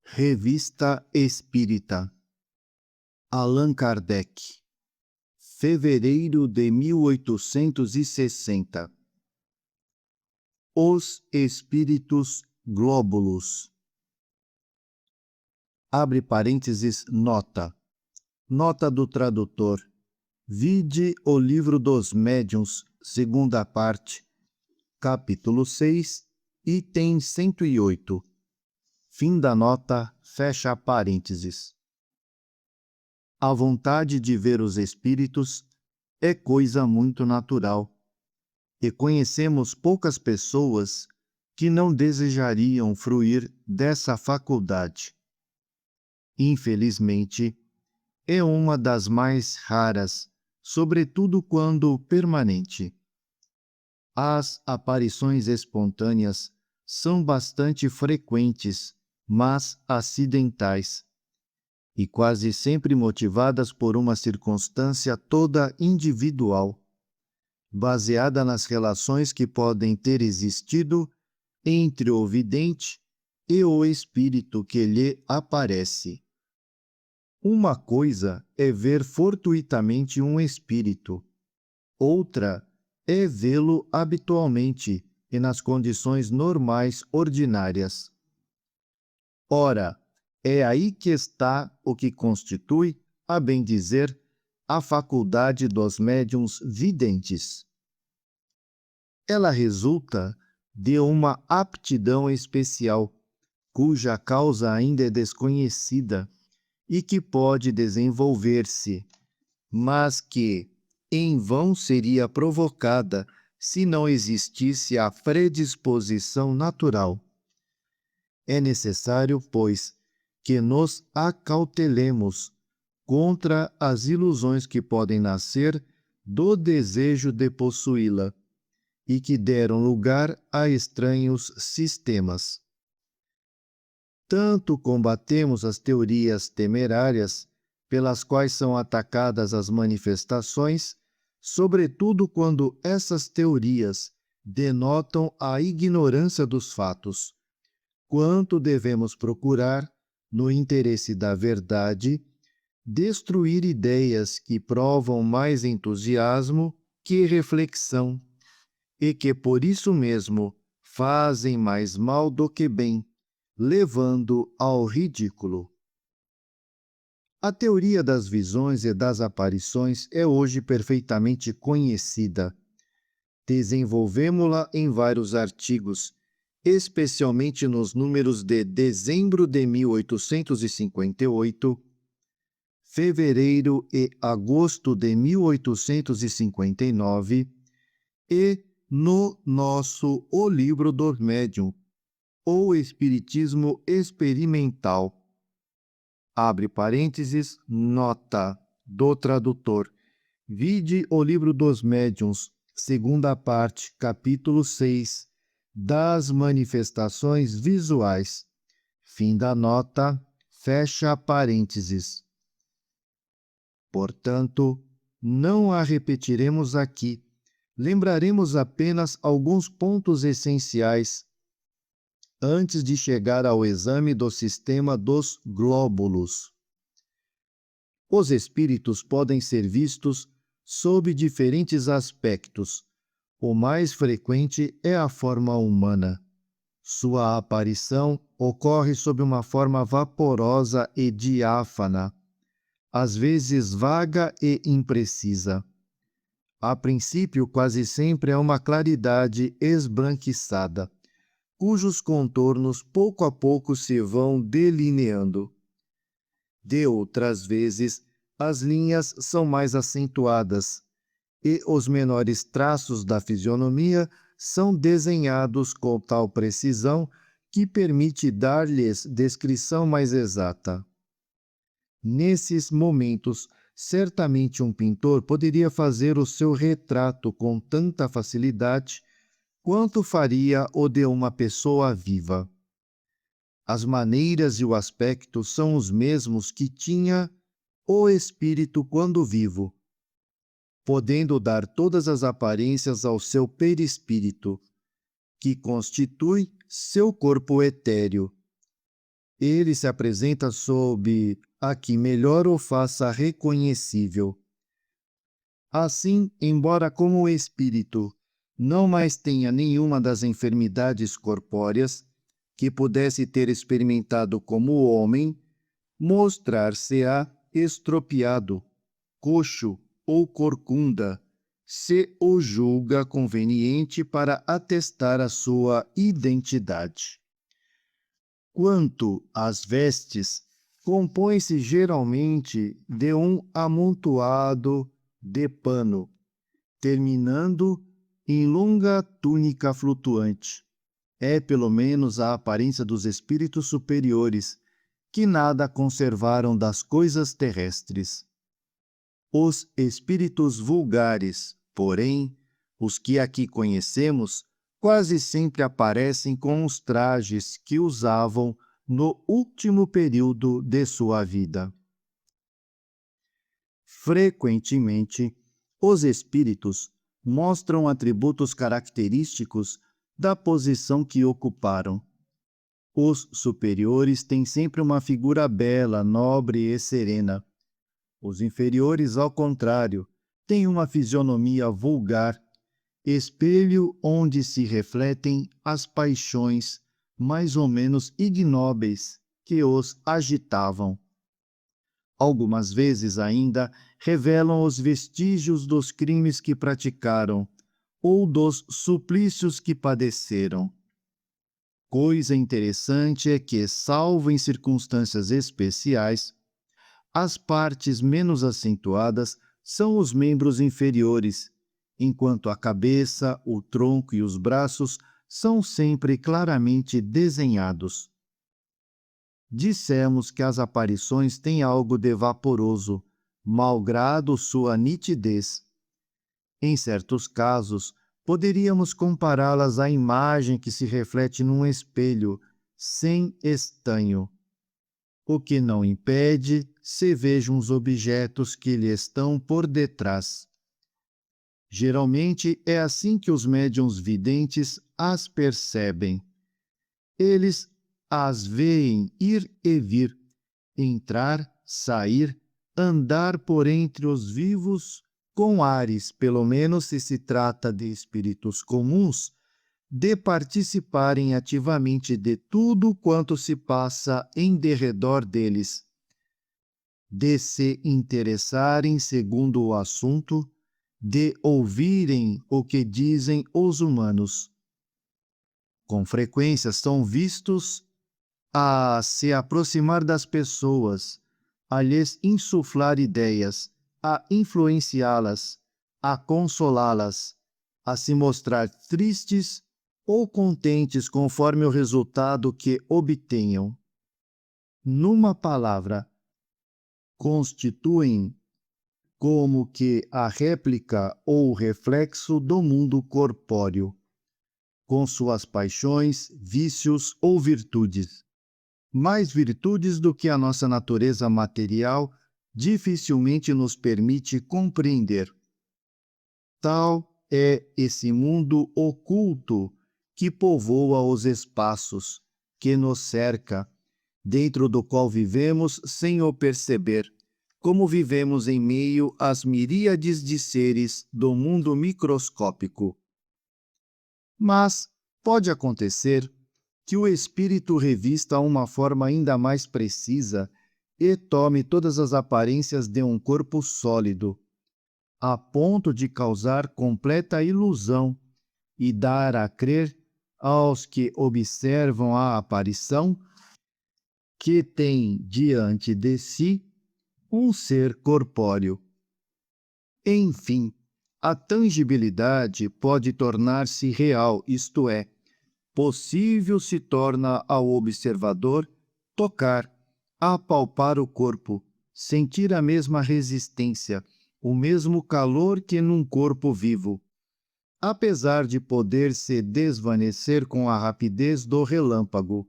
Revista Espírita, Allan Kardec, fevereiro de 1860. Os Espíritos Glóbulos. Abre parênteses, nota. Nota do tradutor. Vide o Livro dos Médiuns, segunda parte, capítulo 6, item 108. Fim da nota, fecha parênteses. A vontade de ver os espíritos é coisa muito natural, e conhecemos poucas pessoas que não desejariam fruir dessa faculdade. Infelizmente, é uma das mais raras, sobretudo quando permanente. As aparições espontâneas são bastante frequentes, mas acidentais, e quase sempre motivadas por uma circunstância toda individual, baseada nas relações que podem ter existido entre o vidente e o espírito que lhe aparece. Uma coisa é ver fortuitamente um espírito, outra é vê-lo habitualmente e nas condições normais ordinárias. Ora, é aí que está o que constitui, a bem dizer, a faculdade dos médiuns videntes. Ela resulta de uma aptidão especial, cuja causa ainda é desconhecida e que pode desenvolver-se, mas que em vão seria provocada se não existisse a predisposição natural. É necessário, pois, que nos acautelemos contra as ilusões que podem nascer do desejo de possuí-la e que deram lugar a estranhos sistemas. Tanto combatemos as teorias temerárias pelas quais são atacadas as manifestações, sobretudo quando essas teorias denotam a ignorância dos fatos, quanto devemos procurar, no interesse da verdade, destruir ideias que provam mais entusiasmo que reflexão e que, por isso mesmo, fazem mais mal do que bem, levando ao ridículo. A teoria das visões e das aparições é hoje perfeitamente conhecida. Desenvolvemo-la em vários artigos, especialmente nos números de dezembro de 1858, fevereiro e agosto de 1859 e no nosso O Livro do Médium, ou Espiritismo Experimental. Abre parênteses, nota do tradutor. Vide o Livro dos Médiuns, segunda parte, capítulo 6, das manifestações visuais. Fim da nota, fecha parênteses. Portanto, não a repetiremos aqui. Lembraremos apenas alguns pontos essenciais antes de chegar ao exame do sistema dos glóbulos. Os espíritos podem ser vistos sob diferentes aspectos. O mais frequente é a forma humana. Sua aparição ocorre sob uma forma vaporosa e diáfana, às vezes vaga e imprecisa. A princípio, quase sempre é uma claridade esbranquiçada, cujos contornos pouco a pouco se vão delineando. De outras vezes, as linhas são mais acentuadas e os menores traços da fisionomia são desenhados com tal precisão que permite dar-lhes descrição mais exata. Nesses momentos, certamente um pintor poderia fazer o seu retrato com tanta facilidade quanto faria o de uma pessoa viva. As maneiras e o aspecto são os mesmos que tinha o espírito quando vivo, podendo dar todas as aparências ao seu perispírito, que constitui seu corpo etéreo. Ele se apresenta sob a que melhor o faça reconhecível. Assim, embora como espírito não mais tenha nenhuma das enfermidades corpóreas que pudesse ter experimentado como homem, mostrar-se-á estropiado, coxo ou corcunda, se o julga conveniente para atestar a sua identidade. Quanto às vestes, compõe-se geralmente de um amontoado de pano, terminando em longa túnica flutuante. É pelo menos a aparência dos espíritos superiores, que nada conservaram das coisas terrestres. Os espíritos vulgares, porém, os que aqui conhecemos, quase sempre aparecem com os trajes que usavam no último período de sua vida. Frequentemente, os espíritos mostram atributos característicos da posição que ocuparam. Os superiores têm sempre uma figura bela, nobre e serena. Os inferiores, ao contrário, têm uma fisionomia vulgar, espelho onde se refletem as paixões mais ou menos ignóbeis que os agitavam. Algumas vezes ainda revelam os vestígios dos crimes que praticaram ou dos suplícios que padeceram. Coisa interessante é que, salvo em circunstâncias especiais, as partes menos acentuadas são os membros inferiores, enquanto a cabeça, o tronco e os braços são sempre claramente desenhados. Dissemos que as aparições têm algo de vaporoso, malgrado sua nitidez. Em certos casos, poderíamos compará-las à imagem que se reflete num espelho, sem estanho, o que não impede se vejam os objetos que lhe estão por detrás. Geralmente é assim que os médiuns videntes as percebem. Eles as veem ir e vir, entrar, sair, andar por entre os vivos, com ares, pelo menos se se trata de espíritos comuns, de participarem ativamente de tudo quanto se passa em derredor deles, de se interessarem segundo o assunto, de ouvirem o que dizem os humanos. Com frequência são vistos a se aproximar das pessoas, a lhes insuflar ideias, a influenciá-las, a consolá-las, a se mostrar tristes ou contentes conforme o resultado que obtenham. Numa palavra, constituem como que a réplica ou reflexo do mundo corpóreo, com suas paixões, vícios ou virtudes. Mais virtudes do que a nossa natureza material dificilmente nos permite compreender. Tal é esse mundo oculto que povoa os espaços, que nos cerca, dentro do qual vivemos sem o perceber, como vivemos em meio às miríades de seres do mundo microscópico. Mas pode acontecer que o espírito revista uma forma ainda mais precisa e tome todas as aparências de um corpo sólido, a ponto de causar completa ilusão e dar a crer aos que observam a aparição que tem diante de si um ser corpóreo. Enfim, a tangibilidade pode tornar-se real, isto é, possível se torna ao observador tocar, apalpar o corpo, sentir a mesma resistência, o mesmo calor que num corpo vivo, apesar de poder se desvanecer com a rapidez do relâmpago.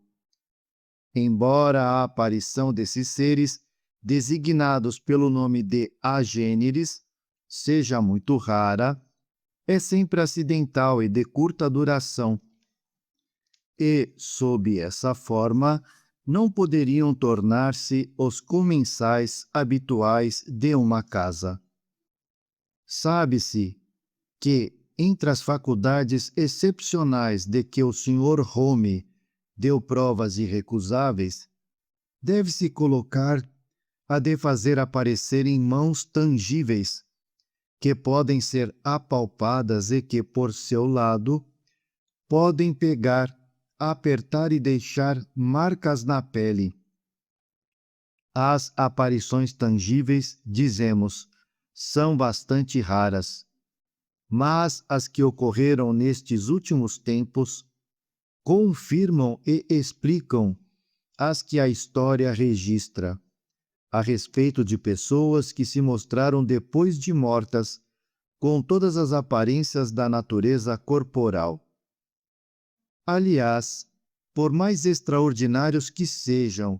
Embora a aparição desses seres, designados pelo nome de agêneres, seja muito rara, é sempre acidental e de curta duração. E, sob essa forma, não poderiam tornar-se os comensais habituais de uma casa. Sabe-se que, entre as faculdades excepcionais de que o Sr. Home deu provas irrecusáveis, deve-se colocar a de fazer aparecerem mãos tangíveis, que podem ser apalpadas e que, por seu lado, podem pegar, apertar e deixar marcas na pele. As aparições tangíveis, dizemos, são bastante raras, mas as que ocorreram nestes últimos tempos confirmam e explicam as que a história registra a respeito de pessoas que se mostraram depois de mortas, com todas as aparências da natureza corporal. Aliás, por mais extraordinários que sejam,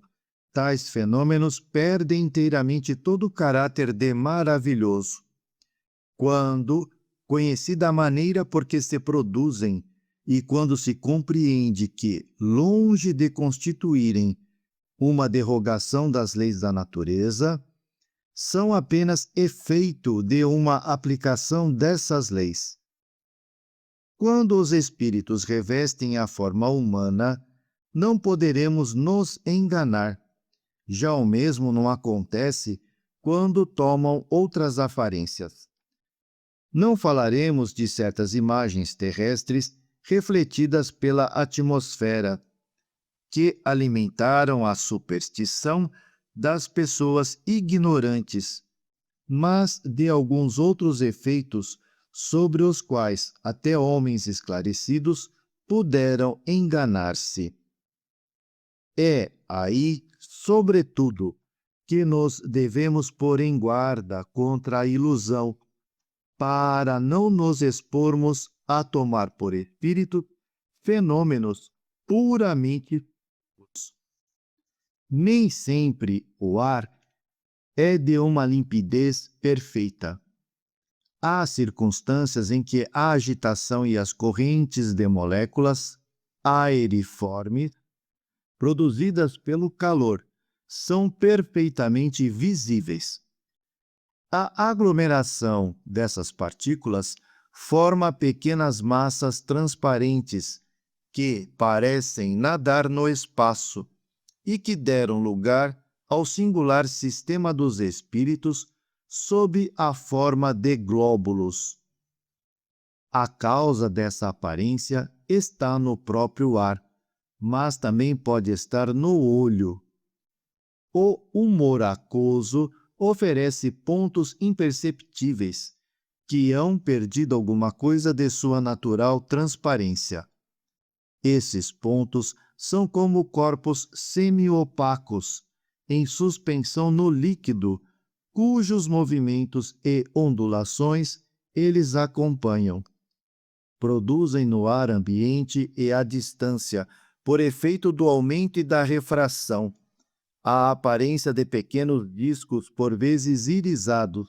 tais fenômenos perdem inteiramente todo o caráter de maravilhoso, quando conhecida a maneira por que se produzem e quando se compreende que, longe de constituírem uma derrogação das leis da natureza, são apenas efeito de uma aplicação dessas leis. Quando os espíritos revestem a forma humana, não poderemos nos enganar. Já o mesmo não acontece quando tomam outras aparências. Não falaremos de certas imagens terrestres refletidas pela atmosfera, que alimentaram a superstição das pessoas ignorantes, mas de alguns outros efeitos sobre os quais até homens esclarecidos puderam enganar-se. É aí, sobretudo, que nos devemos pôr em guarda contra a ilusão, para não nos expormos a tomar por espírito fenômenos puramente. Nem sempre o ar é de uma limpidez perfeita. Há circunstâncias em que a agitação e as correntes de moléculas aeriformes, produzidas pelo calor, são perfeitamente visíveis. A aglomeração dessas partículas forma pequenas massas transparentes que parecem nadar no espaço e que deram lugar ao singular sistema dos espíritos sob a forma de glóbulos. A causa dessa aparência está no próprio ar, mas também pode estar no olho. O humor aquoso oferece pontos imperceptíveis, que hão perdido alguma coisa de sua natural transparência. Esses pontos são como corpos semi-opacos, em suspensão no líquido, cujos movimentos e ondulações eles acompanham. Produzem no ar ambiente e à distância, por efeito do aumento e da refração, a aparência de pequenos discos por vezes irisados,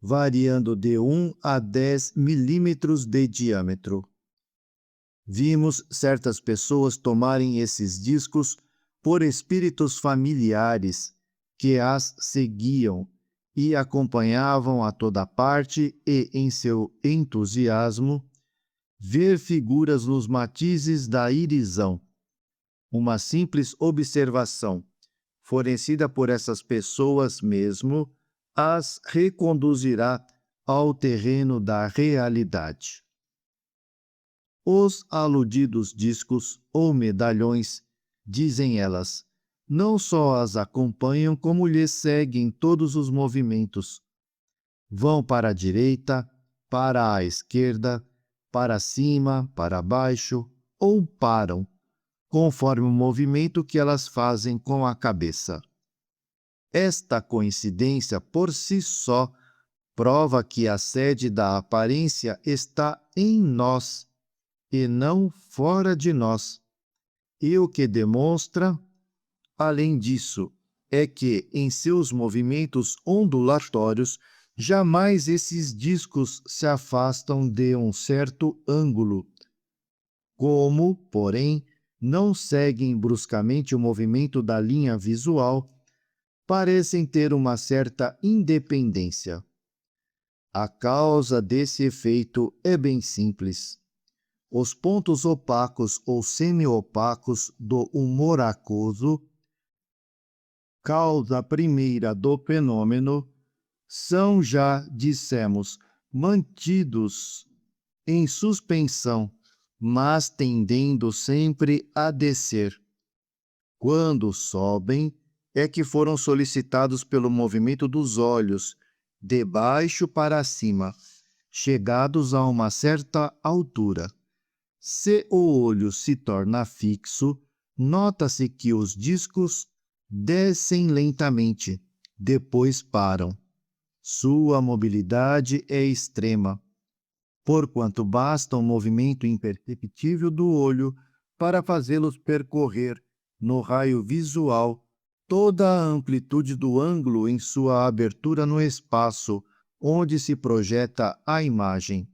variando de 1 a 10 milímetros de diâmetro. Vimos certas pessoas tomarem esses discos por espíritos familiares que as seguiam e acompanhavam a toda parte e, em seu entusiasmo, ver figuras nos matizes da irisão. Uma simples observação, fornecida por essas pessoas mesmo, as reconduzirá ao terreno da realidade. Os aludidos discos ou medalhões, dizem elas, não só as acompanham, como lhes seguem todos os movimentos. Vão para a direita, para a esquerda, para cima, para baixo, ou param, conforme o movimento que elas fazem com a cabeça. Esta coincidência por si só prova que a sede da aparência está em nós e não fora de nós. E o que demonstra, além disso, é que em seus movimentos ondulatórios, jamais esses discos se afastam de um certo ângulo. Como, porém, não seguem bruscamente o movimento da linha visual, parecem ter uma certa independência. A causa desse efeito é bem simples. Os pontos opacos ou semi-opacos do humor aquoso, causa primeira do fenômeno, são já, dissemos, mantidos em suspensão, mas tendendo sempre a descer. Quando sobem, é que foram solicitados pelo movimento dos olhos, de baixo para cima, chegados a uma certa altura. Se o olho se torna fixo, nota-se que os discos descem lentamente, depois param. Sua mobilidade é extrema, porquanto basta um movimento imperceptível do olho para fazê-los percorrer, no raio visual, toda a amplitude do ângulo em sua abertura no espaço, onde se projeta a imagem.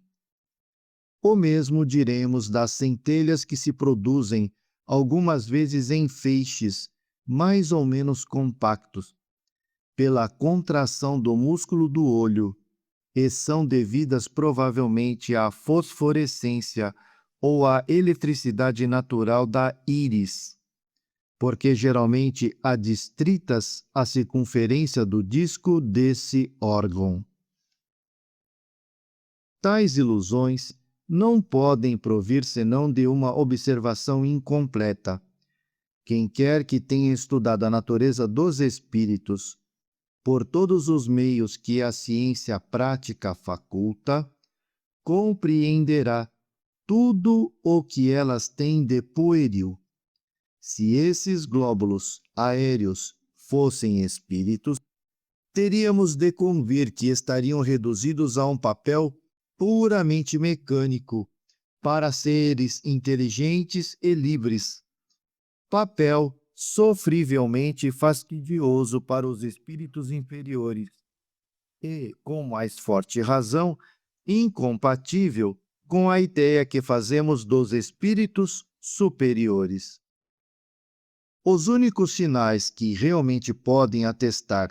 O mesmo diremos das centelhas que se produzem, algumas vezes em feixes, mais ou menos compactos, pela contração do músculo do olho, e são devidas provavelmente à fosforescência ou à eletricidade natural da íris, porque geralmente adstritas à circunferência do disco desse órgão. Tais ilusões não podem provir senão de uma observação incompleta. Quem quer que tenha estudado a natureza dos espíritos, por todos os meios que a ciência prática faculta, compreenderá tudo o que elas têm de pueril. Se esses glóbulos aéreos fossem espíritos, teríamos de convir que estariam reduzidos a um papel puramente mecânico para seres inteligentes e livres, papel sofrivelmente fastidioso para os espíritos inferiores e, com mais forte razão, incompatível com a ideia que fazemos dos espíritos superiores. Os únicos sinais que realmente podem atestar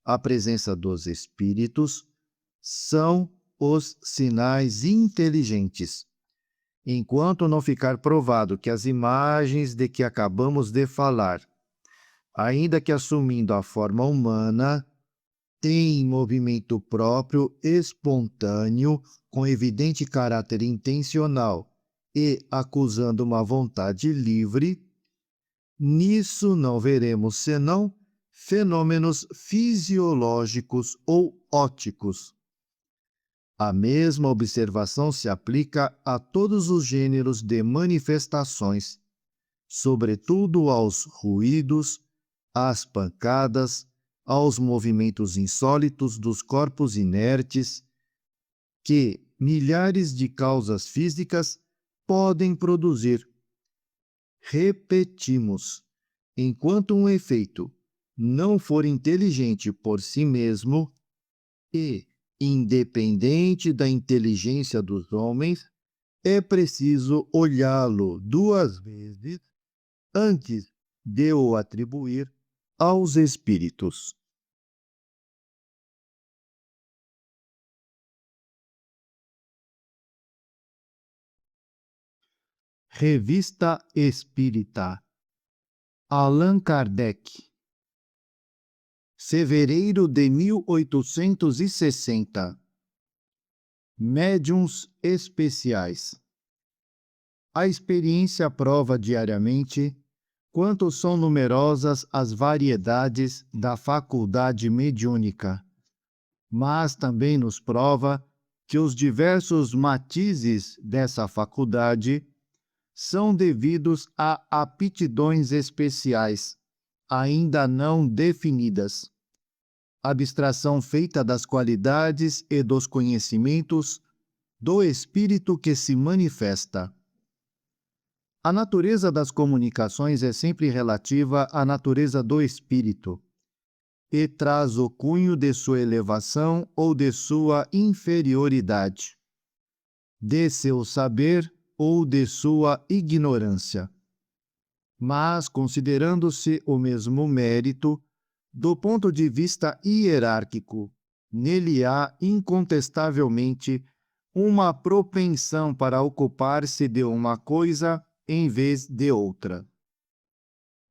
a presença dos espíritos são os sinais inteligentes. Enquanto não ficar provado que as imagens de que acabamos de falar, ainda que assumindo a forma humana, têm movimento próprio, espontâneo, com evidente caráter intencional e acusando uma vontade livre, nisso não veremos senão fenômenos fisiológicos ou ópticos. A mesma observação se aplica a todos os gêneros de manifestações, sobretudo aos ruídos, às pancadas, aos movimentos insólitos dos corpos inertes, que milhares de causas físicas podem produzir. Repetimos, enquanto um efeito não for inteligente por si mesmo e independente da inteligência dos homens, é preciso olhá-lo duas vezes antes de o atribuir aos espíritos. Revista Espírita, Allan Kardec, fevereiro de 1860. Médiuns especiais. A experiência prova diariamente quanto são numerosas as variedades da faculdade mediúnica, mas também nos prova que os diversos matizes dessa faculdade são devidos a aptidões especiais, ainda não definidas, abstração feita das qualidades e dos conhecimentos do espírito que se manifesta. A natureza das comunicações é sempre relativa à natureza do espírito e traz o cunho de sua elevação ou de sua inferioridade, de seu saber ou de sua ignorância. mas considerando-se o mesmo mérito, do ponto de vista hierárquico, nele há incontestavelmente uma propensão para ocupar-se de uma coisa em vez de outra.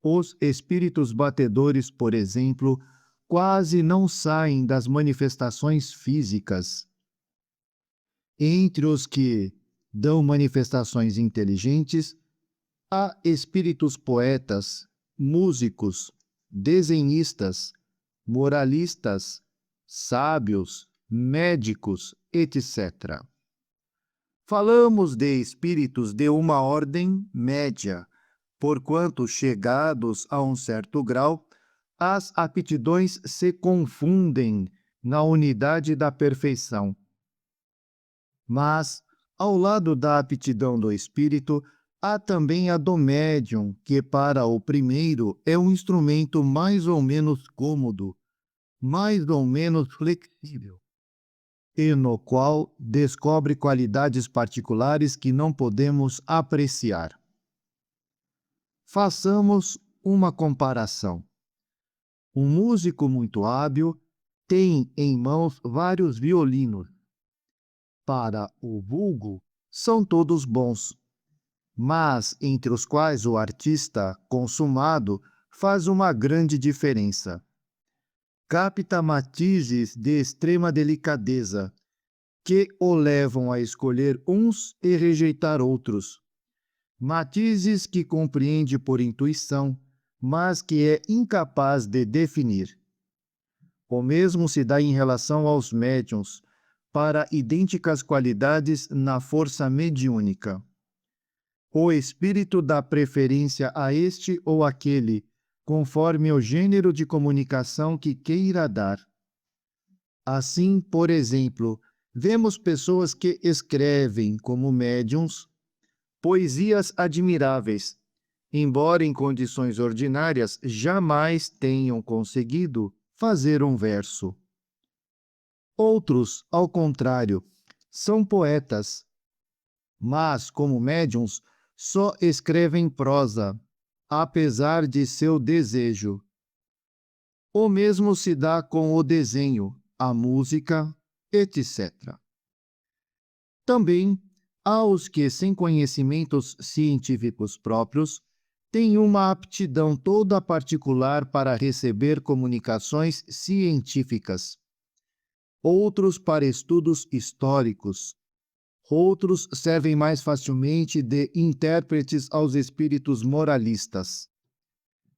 Os espíritos batedores, por exemplo, quase não saem das manifestações físicas. Entre os que dão manifestações inteligentes, há espíritos poetas, músicos, desenhistas, moralistas, sábios, médicos, etc. Falamos de espíritos de uma ordem média, porquanto, chegados a um certo grau, as aptidões se confundem na unidade da perfeição. Mas, ao lado da aptidão do espírito, há também a do médium, que para o primeiro é um instrumento mais ou menos cômodo, mais ou menos flexível, e no qual descobre qualidades particulares que não podemos apreciar. Façamos uma comparação. Um músico muito hábil tem em mãos vários violinos. Para o vulgo, são todos bons, mas entre os quais o artista consumado faz uma grande diferença. Capta matizes de extrema delicadeza, que o levam a escolher uns e rejeitar outros. Matizes que compreende por intuição, mas que é incapaz de definir. O mesmo se dá em relação aos médiuns, para idênticas qualidades na força mediúnica. O espírito dá preferência a este ou aquele, conforme o gênero de comunicação que queira dar. Assim, por exemplo, vemos pessoas que escrevem, como médiuns, poesias admiráveis, embora em condições ordinárias jamais tenham conseguido fazer um verso. Outros, ao contrário, são poetas, mas, como médiuns, só escrevem prosa, apesar de seu desejo. O mesmo se dá com o desenho, a música, etc. Também há os que, sem conhecimentos científicos próprios, têm uma aptidão toda particular para receber comunicações científicas. Outros para estudos históricos. Outros servem mais facilmente de intérpretes aos espíritos moralistas.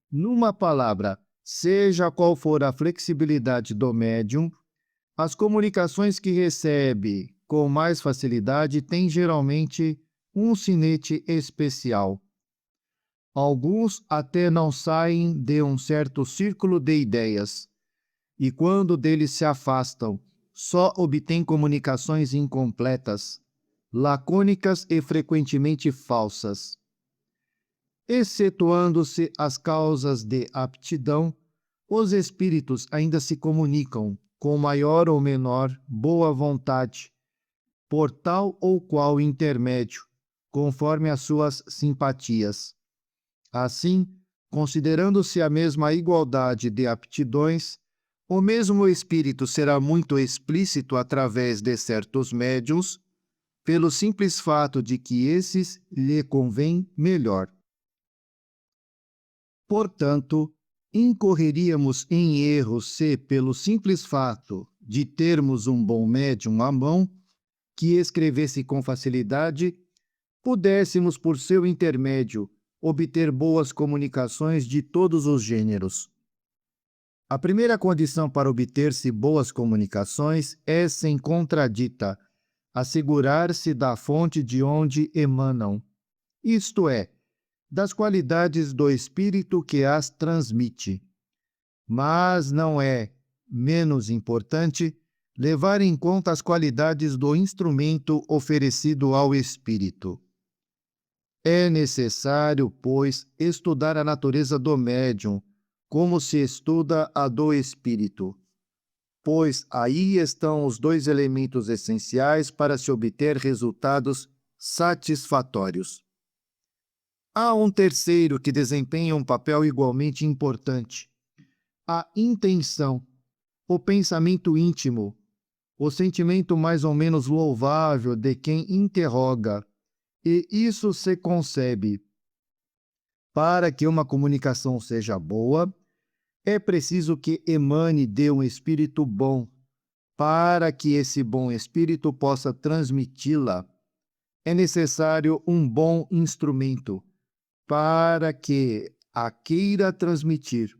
Numa palavra, seja qual for a flexibilidade do médium, as comunicações que recebe com mais facilidade têm geralmente um sinete especial. Alguns até não saem de um certo círculo de ideias, e quando deles se afastam, só obtêm comunicações incompletas, lacônicas e frequentemente falsas. Excetuando-se as causas de aptidão, os espíritos ainda se comunicam com maior ou menor boa vontade, por tal ou qual intermédio, conforme as suas simpatias. Assim, considerando-se a mesma igualdade de aptidões, o mesmo espírito será muito explícito através de certos médiuns, pelo simples fato de que esses lhe convém melhor. Portanto, incorreríamos em erro se, pelo simples fato de termos um bom médium à mão, que escrevesse com facilidade, pudéssemos, por seu intermédio, obter boas comunicações de todos os gêneros. A primeira condição para obter-se boas comunicações é, sem contradita, assegurar-se da fonte de onde emanam, isto é, das qualidades do espírito que as transmite. Mas não é menos importante levar em conta as qualidades do instrumento oferecido ao espírito. É necessário, pois, estudar a natureza do médium, como se estuda a do espírito, pois aí estão os dois elementos essenciais para se obter resultados satisfatórios. Há um terceiro que desempenha um papel igualmente importante: a intenção, o pensamento íntimo, o sentimento mais ou menos louvável de quem interroga. E isso se concebe. Para que uma comunicação seja boa, é preciso que emane de um espírito bom. Para que esse bom espírito possa transmiti-la, é necessário um bom instrumento. Para que a queira transmitir,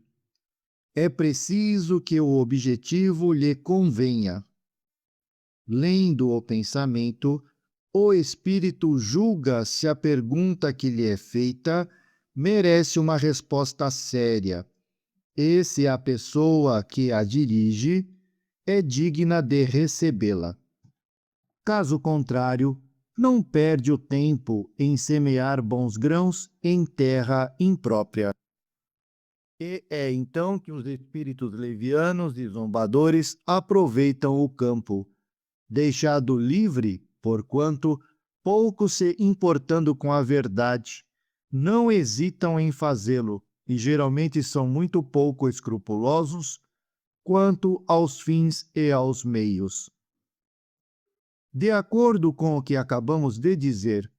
é preciso que o objetivo lhe convenha. Lendo o pensamento, o espírito julga se a pergunta que lhe é feita merece uma resposta séria e se a pessoa que a dirige é digna de recebê-la. Caso contrário, não perde o tempo em semear bons grãos em terra imprópria. E é então que os espíritos levianos e zombadores aproveitam o campo, deixado livre, porquanto, pouco se importando com a verdade, não hesitam em fazê-lo e geralmente são muito pouco escrupulosos quanto aos fins e aos meios. De acordo com o que acabamos de dizer,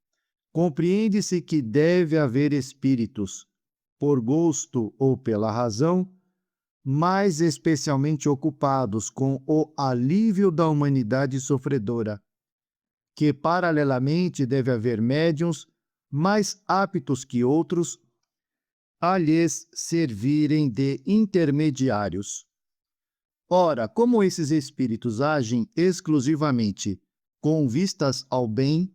compreende-se que deve haver espíritos, por gosto ou pela razão, mais especialmente ocupados com o alívio da humanidade sofredora, que paralelamente deve haver médiuns mais aptos que outros a lhes servirem de intermediários. Ora, como esses espíritos agem exclusivamente com vistas ao bem,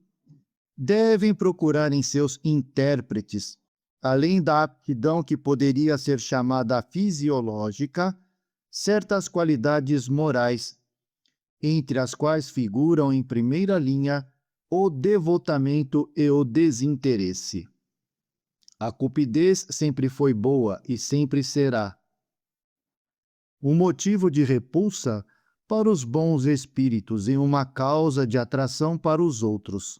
devem procurar em seus intérpretes, além da aptidão que poderia ser chamada fisiológica, certas qualidades morais, entre as quais figuram em primeira linha o devotamento e o desinteresse. A cupidez sempre foi boa e sempre será um motivo de repulsa para os bons espíritos e uma causa de atração para os outros.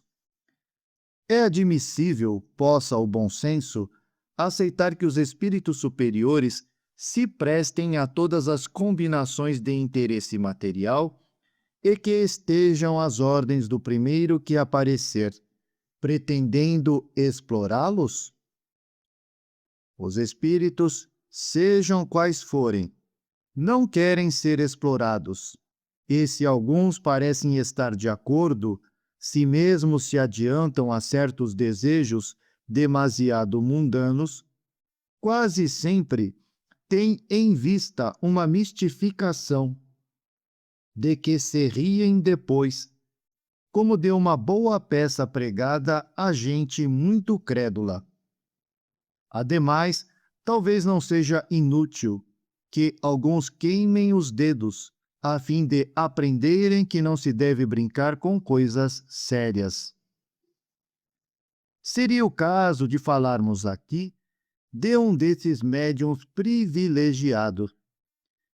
É admissível, possa o bom senso, aceitar que os espíritos superiores se prestem a todas as combinações de interesse material e que estejam às ordens do primeiro que aparecer, pretendendo explorá-los? Os espíritos, sejam quais forem, não querem ser explorados, e se alguns parecem estar de acordo, se mesmo se adiantam a certos desejos demasiado mundanos, quase sempre têm em vista uma mistificação, de que se riem depois, como de uma boa peça pregada a gente muito crédula. Ademais, talvez não seja inútil que alguns queimem os dedos, a fim de aprenderem que não se deve brincar com coisas sérias. Seria o caso de falarmos aqui de um desses médiuns privilegiados,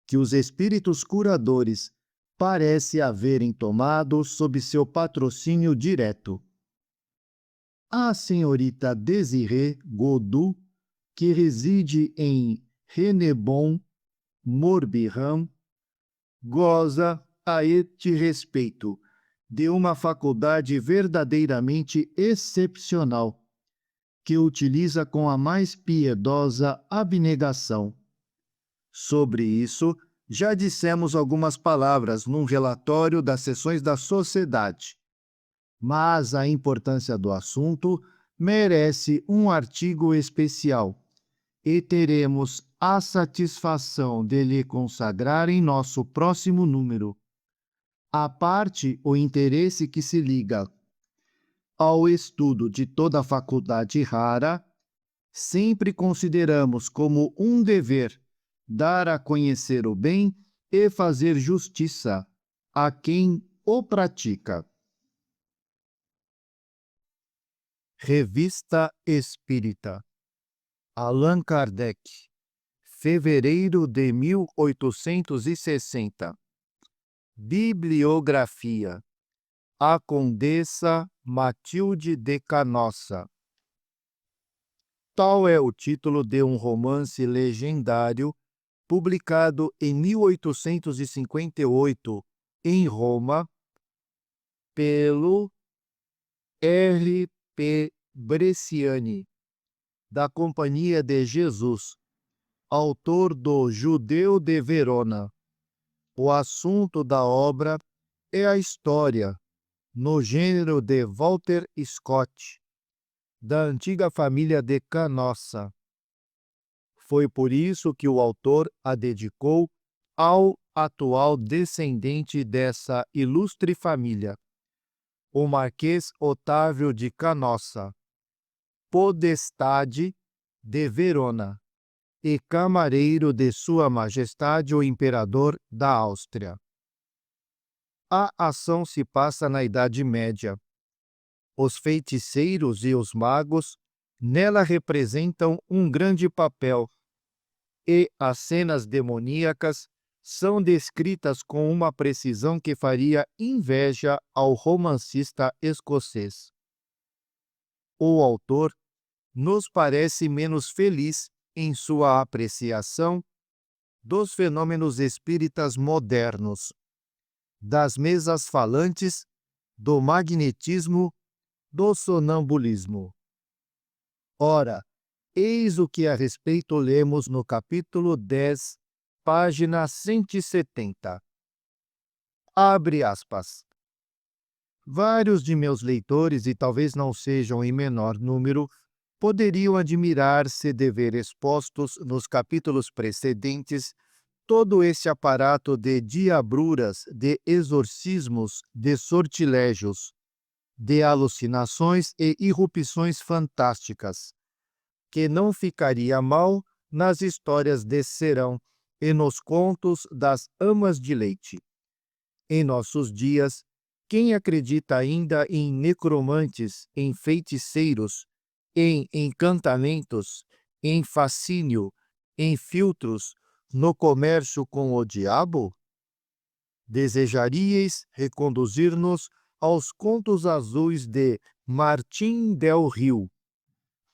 que os espíritos curadores parece haverem tomado sob seu patrocínio direto. A senhorita Désirée Godu, que reside em Hennebon, Morbihan, goza a este respeito de uma faculdade verdadeiramente excepcional, que utiliza com a mais piedosa abnegação. Sobre isso, já dissemos algumas palavras num relatório das sessões da sociedade, mas a importância do assunto merece um artigo especial e teremos a satisfação de lhe consagrar em nosso próximo número. À parte o interesse que se liga ao estudo de toda faculdade rara, sempre consideramos como um dever dar a conhecer o bem e fazer justiça a quem o pratica. Revista Espírita, Allan Kardec, fevereiro de 1860. Bibliografia: A Condessa Matilde de Canossa. Tal é o título de um romance legendário publicado em 1858 em Roma pelo R. P. Bresciani, da Companhia de Jesus, autor do Judeu de Verona. O assunto da obra é a história, no gênero de Walter Scott, da antiga família de Canossa. Foi por isso que o autor a dedicou ao atual descendente dessa ilustre família, o Marquês Otávio de Canossa, podestade de Verona e camareiro de Sua Majestade o Imperador da Áustria. A ação se passa na Idade Média. Os feiticeiros e os magos nela representam um grande papel, e as cenas demoníacas são descritas com uma precisão que faria inveja ao romancista escocês. O autor nos parece menos feliz em sua apreciação dos fenômenos espíritas modernos, das mesas falantes, do magnetismo, do sonambulismo. Ora, eis o que a respeito lemos no capítulo 10, página 170. Abre aspas. Vários de meus leitores, e talvez não sejam em menor número, poderiam admirar-se de ver expostos nos capítulos precedentes todo esse aparato de diabruras, de exorcismos, de sortilégios, de alucinações e irrupções fantásticas, que não ficaria mal nas histórias de serão e nos contos das amas de leite. Em nossos dias, quem acredita ainda em necromantes, em feiticeiros, em encantamentos, em fascínio, em filtros, no comércio com o diabo? Desejaríeis reconduzir-nos aos contos azuis de Martim del Rio.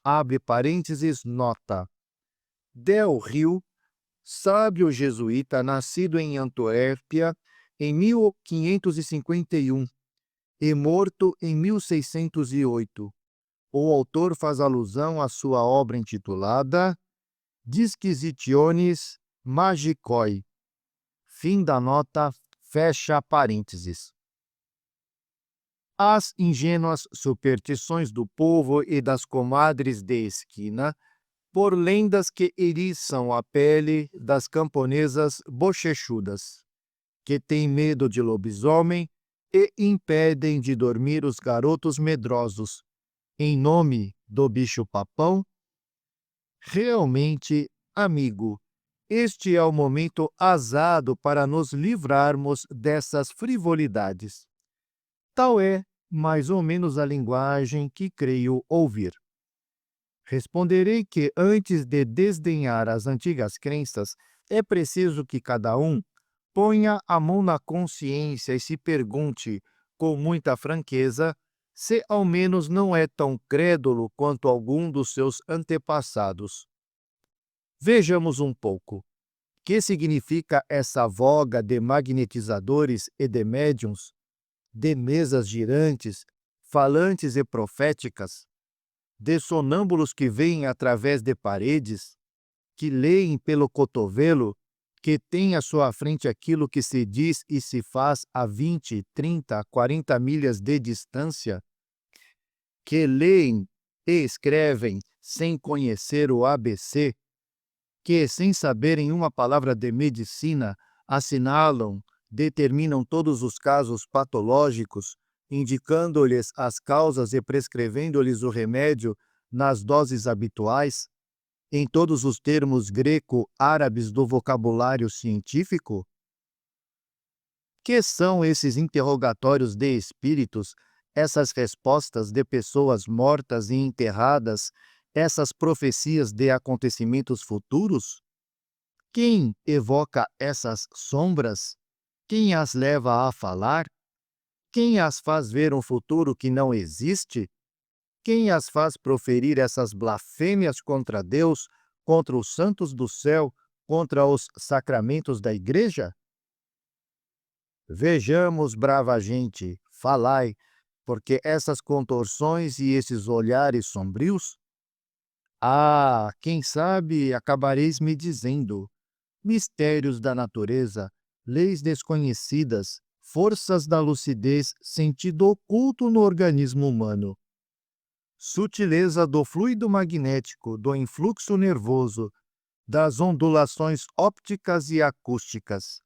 Abre parênteses, nota. Del Rio, sábio jesuíta nascido em Antuérpia em 1551 e morto em 1608. O autor faz alusão à sua obra intitulada Disquisitiones Magicoi. Fim da nota, fecha parênteses. As ingênuas superstições do povo e das comadres de esquina, por lendas que eriçam a pele das camponesas bochechudas, que têm medo de lobisomem e impedem de dormir os garotos medrosos, em nome do bicho-papão? Realmente, amigo, este é o momento azado para nos livrarmos dessas frivolidades. Tal é, mais ou menos, a linguagem que creio ouvir. Responderei que, antes de desdenhar as antigas crenças, é preciso que cada um ponha a mão na consciência e se pergunte, com muita franqueza, se ao menos não é tão crédulo quanto algum dos seus antepassados. Vejamos um pouco. Que significa essa voga de magnetizadores e de médiuns, de mesas girantes, falantes e proféticas, de sonâmbulos que veem através de paredes, que leem pelo cotovelo, que têm à sua frente aquilo que se diz e se faz a 20, 30, 40 milhas de distância, que leem e escrevem sem conhecer o ABC, que, sem saberem uma palavra de medicina, assinalam, determinam todos os casos patológicos, indicando-lhes as causas e prescrevendo-lhes o remédio nas doses habituais, em todos os termos greco-árabes do vocabulário científico? Que são esses interrogatórios de espíritos, essas respostas de pessoas mortas e enterradas, essas profecias de acontecimentos futuros? Quem evoca essas sombras? Quem as leva a falar? Quem as faz ver um futuro que não existe? Quem as faz proferir essas blasfêmias contra Deus, contra os santos do céu, contra os sacramentos da igreja? Vejamos, brava gente, falai, porque essas contorções e esses olhares sombrios? Ah, quem sabe acabareis me dizendo: mistérios da natureza, leis desconhecidas, forças da lucidez, sentido oculto no organismo humano, sutileza do fluido magnético, do influxo nervoso, das ondulações ópticas e acústicas,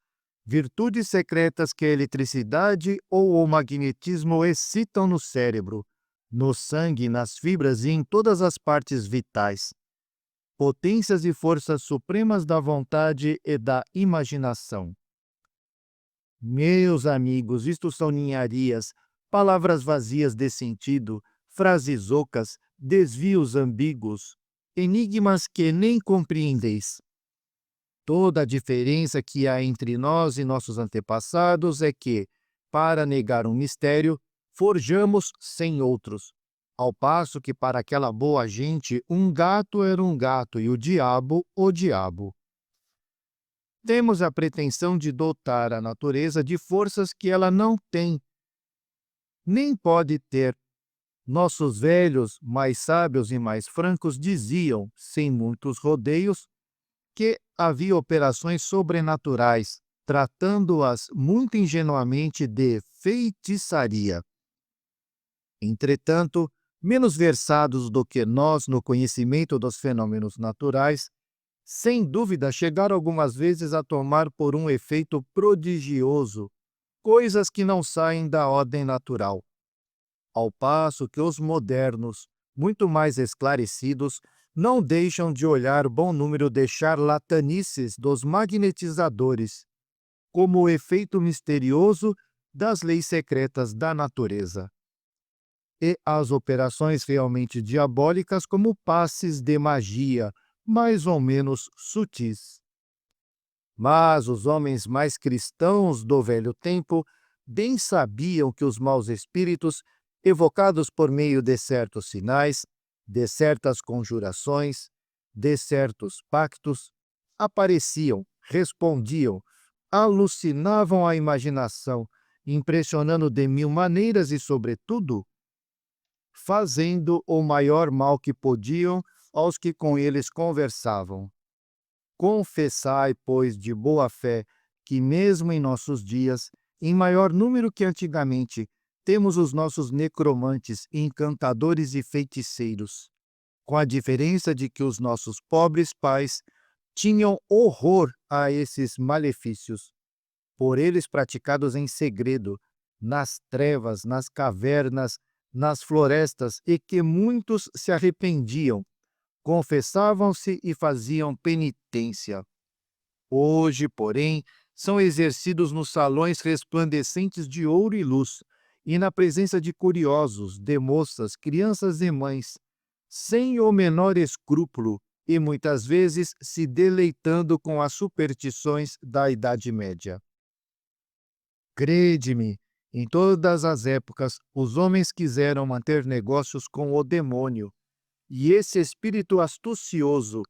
virtudes secretas que a eletricidade ou o magnetismo excitam no cérebro, no sangue, nas fibras e em todas as partes vitais, potências e forças supremas da vontade e da imaginação. Meus amigos, isto são ninharias, palavras vazias de sentido, frases ocas, desvios ambíguos, enigmas que nem compreendeis. Toda a diferença que há entre nós e nossos antepassados é que, para negar um mistério, forjamos 100 outros, ao passo que para aquela boa gente um gato era um gato e o diabo. Temos a pretensão de dotar a natureza de forças que ela não tem, nem pode ter. Nossos velhos, mais sábios e mais francos, diziam, sem muitos rodeios, que havia operações sobrenaturais, tratando-as muito ingenuamente de feitiçaria. Entretanto, menos versados do que nós no conhecimento dos fenômenos naturais, sem dúvida chegaram algumas vezes a tomar por um efeito prodigioso coisas que não saem da ordem natural, ao passo que os modernos, muito mais esclarecidos, não deixam de olhar bom número de charlatanices dos magnetizadores, como o efeito misterioso das leis secretas da natureza, e as operações realmente diabólicas como passes de magia, mais ou menos sutis. Mas os homens mais cristãos do velho tempo bem sabiam que os maus espíritos, evocados por meio de certos sinais, de certas conjurações, de certos pactos, apareciam, respondiam, alucinavam a imaginação, impressionando de mil maneiras e, sobretudo, fazendo o maior mal que podiam aos que com eles conversavam. Confessai, pois, de boa fé, que mesmo em nossos dias, em maior número que antigamente, temos os nossos necromantes, encantadores e feiticeiros, com a diferença de que os nossos pobres pais tinham horror a esses malefícios, por eles praticados em segredo, nas trevas, nas cavernas, nas florestas, e que muitos se arrependiam, confessavam-se e faziam penitência. Hoje, porém, são exercidos nos salões resplandecentes de ouro e luz, e na presença de curiosos, de moças, crianças e mães, sem o menor escrúpulo, e muitas vezes se deleitando com as superstições da Idade Média. Crede-me, em todas as épocas, os homens quiseram manter negócios com o demônio, e esse espírito astucioso,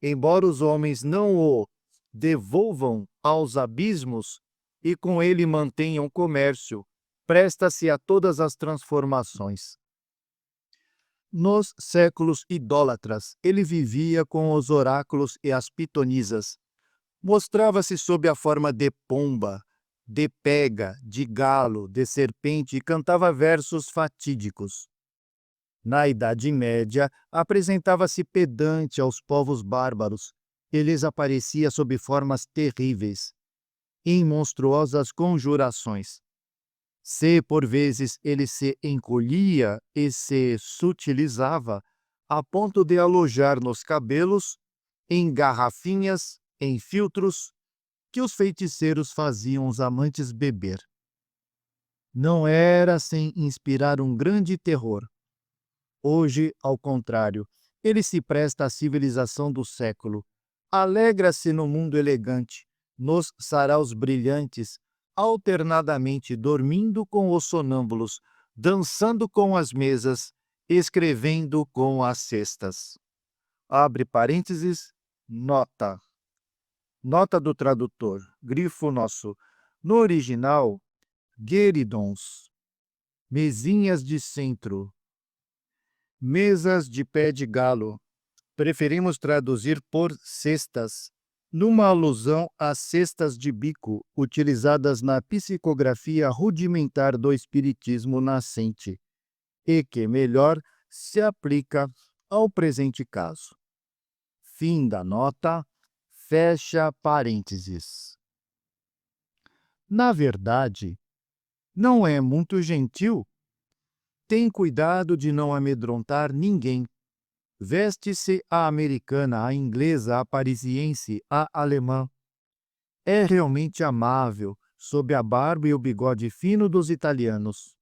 embora os homens não o devolvam aos abismos e com ele mantenham comércio, presta-se a todas as transformações. Nos séculos idólatras, ele vivia com os oráculos e as pitonisas. Mostrava-se sob a forma de pomba, de pega, de galo, de serpente e cantava versos fatídicos. Na Idade Média, apresentava-se pedante aos povos bárbaros. Eles aparecia sob formas terríveis, em monstruosas conjurações. Se, por vezes, ele se encolhia e se sutilizava, a ponto de alojar nos cabelos, em garrafinhas, em filtros, que os feiticeiros faziam os amantes beber. Não era sem inspirar um grande terror. Hoje, ao contrário, ele se presta à civilização do século. Alegra-se no mundo elegante, nos saraus brilhantes, alternadamente dormindo com os sonâmbulos, dançando com as mesas escrevendo com as cestas. Abre parênteses, nota. Nota do tradutor, grifo nosso. No original, gueridons, mesinhas de centro, mesas de pé de galo. Preferimos traduzir por cestas, numa alusão às cestas de bico utilizadas na psicografia rudimentar do espiritismo nascente, e que melhor se aplica ao presente caso. Fim da nota, fecha parênteses. Na verdade, não é muito gentil. Tem cuidado de não amedrontar ninguém. Veste-se a americana, a inglesa, a parisiense, a alemã. É realmente amável, sob a barba e o bigode fino dos italianos.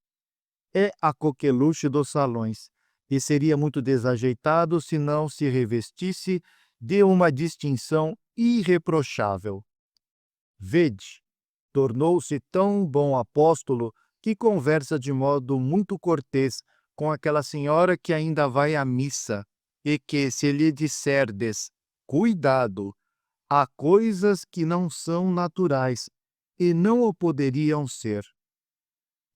É a coqueluche dos salões, e seria muito desajeitado se não se revestisse de uma distinção irreprochável. Vede, tornou-se tão bom apóstolo que conversa de modo muito cortês com aquela senhora que ainda vai à missa, e que, se lhe disserdes, cuidado, há coisas que não são naturais e não o poderiam ser.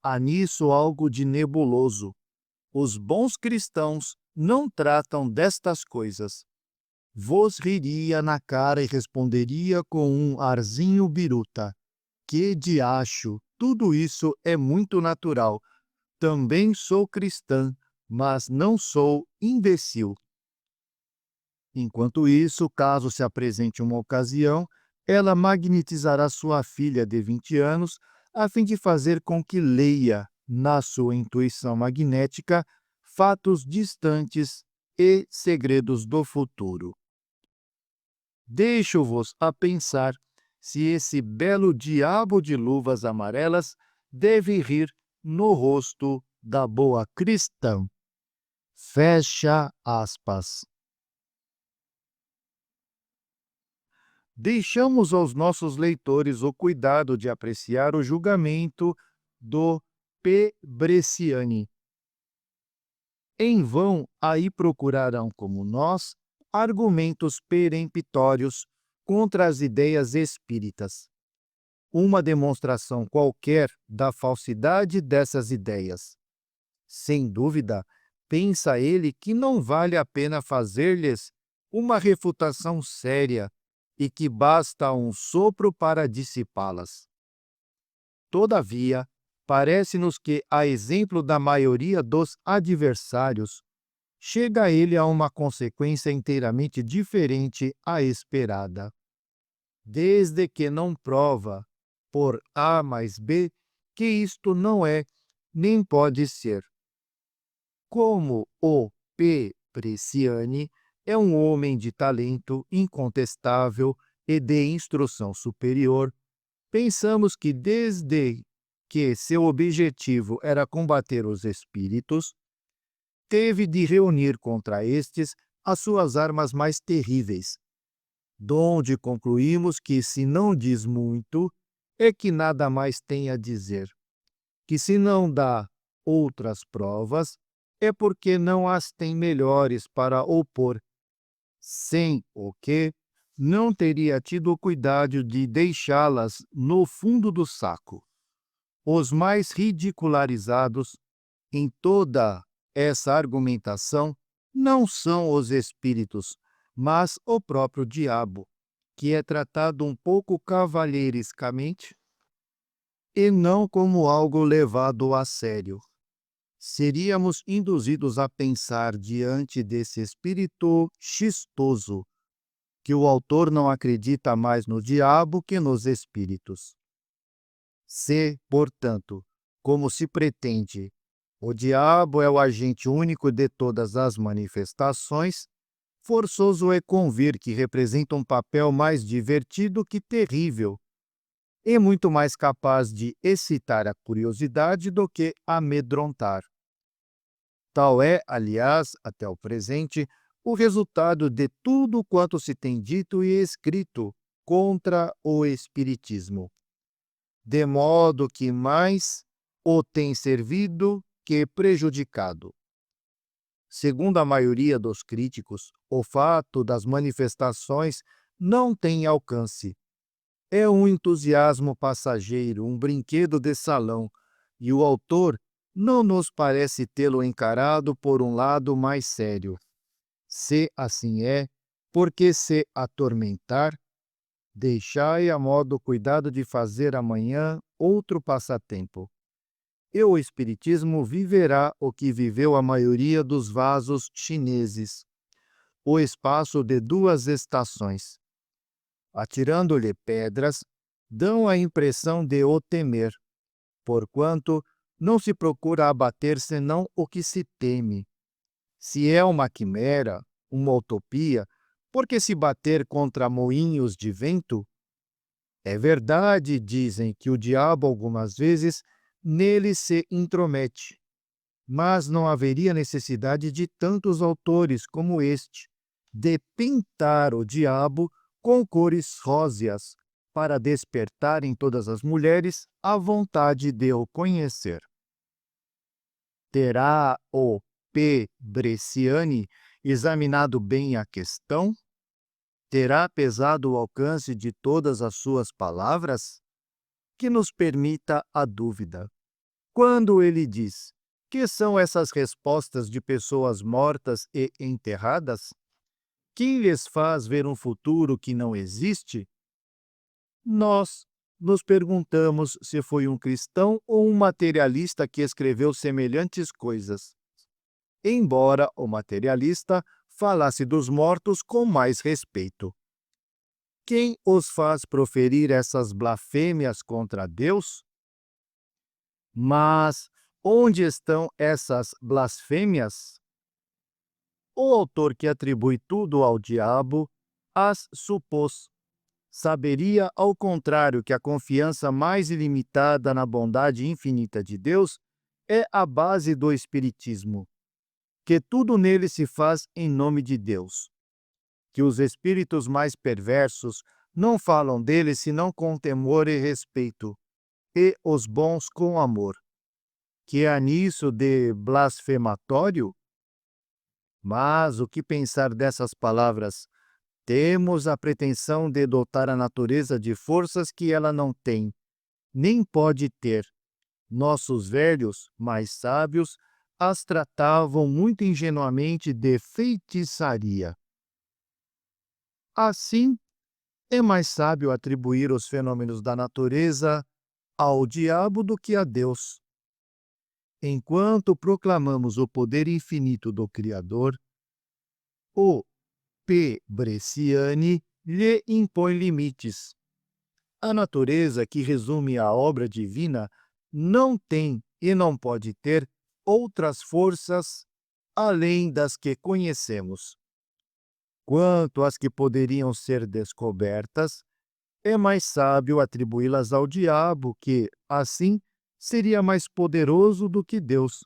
Há nisso algo de nebuloso. Os bons cristãos não tratam destas coisas. Vos riria na cara e responderia com um arzinho biruta. Que diacho, tudo isso é muito natural. Também sou cristã, mas não sou imbecil. Enquanto isso, caso se apresente uma ocasião, ela magnetizará sua filha de 20 anos a fim de fazer com que leia, na sua intuição magnética, fatos distantes e segredos do futuro. Deixo-vos a pensar se esse belo diabo de luvas amarelas deve rir no rosto da boa cristã. Fecha aspas. Deixamos aos nossos leitores o cuidado de apreciar o julgamento do P. Bresciani. Em vão aí procurarão, como nós, argumentos peremptórios contra as ideias espíritas. Uma demonstração qualquer da falsidade dessas ideias. Sem dúvida, pensa ele que não vale a pena fazer-lhes uma refutação séria e que basta um sopro para dissipá-las. Todavia, parece-nos que, a exemplo da maioria dos adversários, chega ele a uma consequência inteiramente diferente à esperada. Desde que não prova, por A mais B, que isto não é, nem pode ser. Como o P. Bresciani é um homem de talento incontestável e de instrução superior, pensamos que, desde que seu objetivo era combater os espíritos, teve de reunir contra estes as suas armas mais terríveis, donde concluímos que, se não diz muito, é que nada mais tem a dizer, que se não dá outras provas, é porque não as tem melhores para opor, sem o que não teria tido o cuidado de deixá-las no fundo do saco. Os mais ridicularizados em toda essa argumentação não são os espíritos, mas o próprio diabo, que é tratado um pouco cavalheirescamente e não como algo levado a sério. Seríamos induzidos a pensar, diante desse espírito chistoso, que o autor não acredita mais no diabo que nos espíritos. Se, portanto, como se pretende, o diabo é o agente único de todas as manifestações, forçoso é convir que representa um papel mais divertido que terrível, e muito mais capaz de excitar a curiosidade do que amedrontar. Tal é, aliás, até o presente, o resultado de tudo quanto se tem dito e escrito contra o Espiritismo, de modo que mais o tem servido que prejudicado. Segundo a maioria dos críticos, o fato das manifestações não tem alcance. É um entusiasmo passageiro, um brinquedo de salão, e o autor não nos parece tê-lo encarado por um lado mais sério. Se assim é, por que se atormentar? Deixai a modo cuidado de fazer amanhã outro passatempo. E o Espiritismo viverá o que viveu a maioria dos vasos chineses, o espaço de 2 estações. Atirando-lhe pedras, dão a impressão de o temer, porquanto não se procura abater senão o que se teme. Se é uma quimera, uma utopia, por que se bater contra moinhos de vento? É verdade, dizem, que o diabo algumas vezes nele se intromete, mas não haveria necessidade de tantos autores como este, de pintar o diabo com cores róseas, para despertar em todas as mulheres a vontade de o conhecer. Terá o P. Bresciani examinado bem a questão? Terá pesado o alcance de todas as suas palavras? Que nos permita a dúvida. Quando ele diz: que são essas respostas de pessoas mortas e enterradas? Quem lhes faz ver um futuro que não existe? Nós nos perguntamos se foi um cristão ou um materialista que escreveu semelhantes coisas, embora o materialista falasse dos mortos com mais respeito. Quem os faz proferir essas blasfêmias contra Deus? Mas onde estão essas blasfêmias? O autor que atribui tudo ao diabo as supôs. Saberia, ao contrário, que a confiança mais ilimitada na bondade infinita de Deus é a base do Espiritismo, que tudo nele se faz em nome de Deus, que os espíritos mais perversos não falam dele senão com temor e respeito, e os bons com amor. Que há nisso de blasfematório? Mas o que pensar dessas palavras? Temos a pretensão de dotar a natureza de forças que ela não tem, nem pode ter. Nossos velhos, mais sábios, as tratavam muito ingenuamente de feitiçaria. Assim, é mais sábio atribuir os fenômenos da natureza ao diabo do que a Deus. Enquanto proclamamos o poder infinito do Criador, o P. Bresciani lhe impõe limites. A natureza, que resume a obra divina, não tem e não pode ter outras forças além das que conhecemos. Quanto às que poderiam ser descobertas, é mais sábio atribuí-las ao diabo, que, assim, seria mais poderoso do que Deus.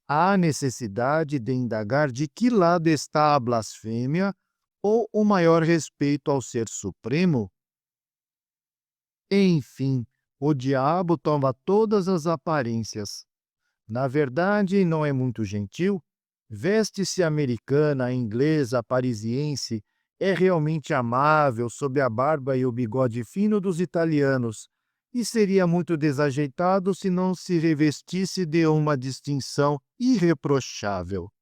Há necessidade de indagar de que lado está a blasfêmia ou o maior respeito ao Ser Supremo? Enfim, o diabo toma todas as aparências. Na verdade, não é muito gentil. Veste-se americana, inglesa, parisiense, é realmente amável sob a barba e o bigode fino dos italianos, e seria muito desajeitado se não se revestisse de uma distinção irreprochável.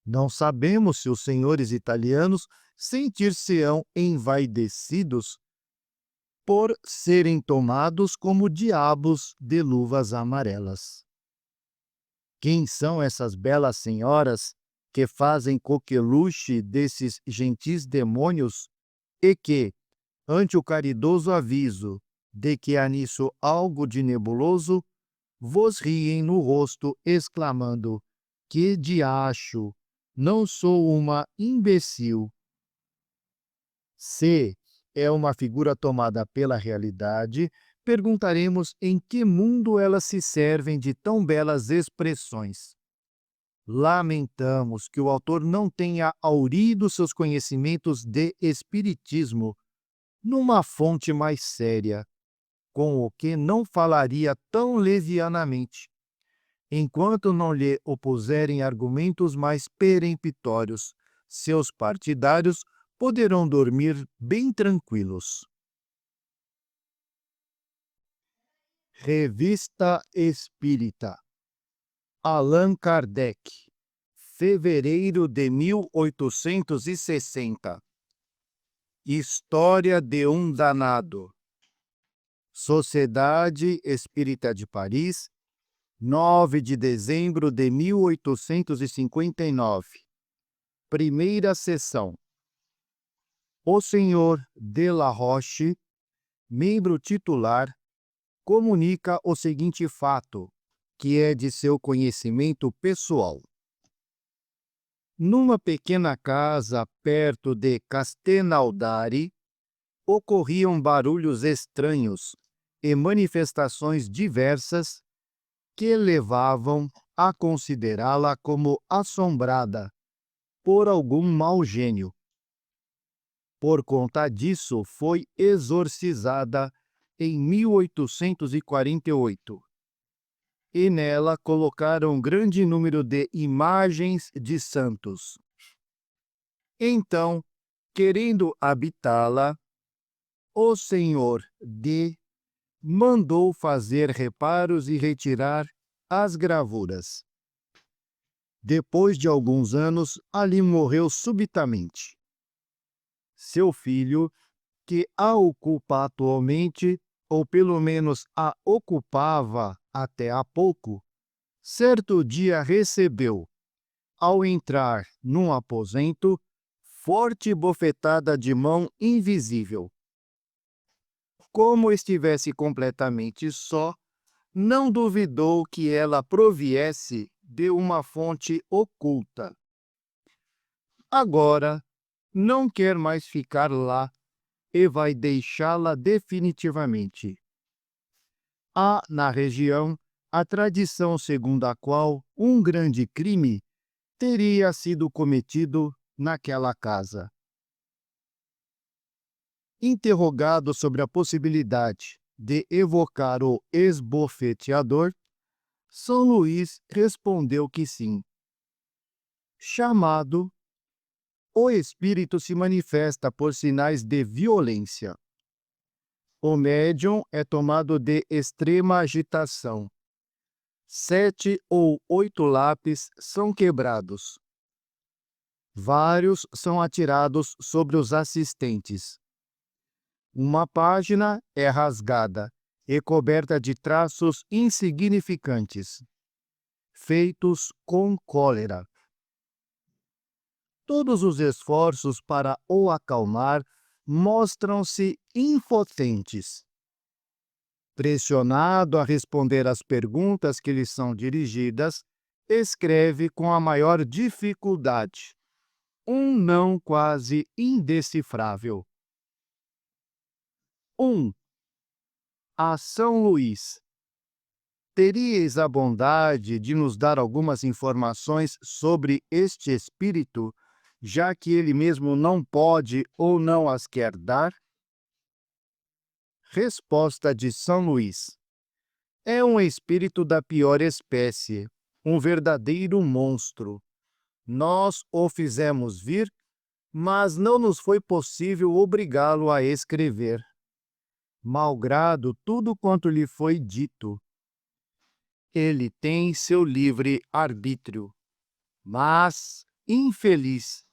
Não sabemos se os senhores italianos sentir-se-ão envaidecidos por serem tomados como diabos de luvas amarelas. Quem são essas belas senhoras que fazem coqueluche desses gentis demônios e que, ante o caridoso aviso de que há nisso algo de nebuloso, vos riem no rosto, exclamando: que diacho, não sou uma imbecil. Se é uma figura tomada pela realidade, perguntaremos em que mundo elas se servem de tão belas expressões. Lamentamos que o autor não tenha haurido seus conhecimentos de espiritismo numa fonte mais séria, com o que não falaria tão levianamente. Enquanto não lhe opuserem argumentos mais peremptórios, seus partidários poderão dormir bem tranquilos. Revista Espírita. Allan Kardec. Fevereiro de 1860. História de um danado. Sociedade Espírita de Paris, 9 de dezembro de 1859. Primeira sessão. O senhor de La Roche, membro titular, comunica o seguinte fato, que é de seu conhecimento pessoal. Numa pequena casa perto de Castelnaudary, ocorriam barulhos estranhos e manifestações diversas que levavam a considerá-la como assombrada por algum mau gênio. Por conta disso, foi exorcizada em 1848. E nela colocaram um grande número de imagens de santos. Então, querendo habitá-la, o senhor D mandou fazer reparos e retirar as gravuras. Depois de alguns anos, ali morreu subitamente. Seu filho, que a ocupa atualmente, ou pelo menos a ocupava até há pouco, certo dia recebeu, ao entrar num aposento, forte bofetada de mão invisível. Como estivesse completamente só, não duvidou que ela proviesse de uma fonte oculta. Agora, não quer mais ficar lá e vai deixá-la definitivamente. Há, na região, a tradição segundo a qual um grande crime teria sido cometido naquela casa. Interrogado sobre a possibilidade de evocar o esbofeteador, São Luís respondeu que sim. Chamado, o espírito se manifesta por sinais de violência. O médium é tomado de extrema agitação. 7 ou 8 lápis são quebrados. Vários são atirados sobre os assistentes. Uma página é rasgada e coberta de traços insignificantes, feitos com cólera. Todos os esforços para o acalmar mostram-se impotentes. Pressionado a responder às perguntas que lhe são dirigidas, escreve com a maior dificuldade, um não quase indecifrável. 1. A São Luís. Teríeis a bondade de nos dar algumas informações sobre este espírito, já que ele mesmo não pode ou não as quer dar? Resposta de São Luís. É um espírito da pior espécie, um verdadeiro monstro. Nós o fizemos vir, mas não nos foi possível obrigá-lo a escrever. Malgrado tudo quanto lhe foi dito, ele tem seu livre arbítrio, mas, infeliz,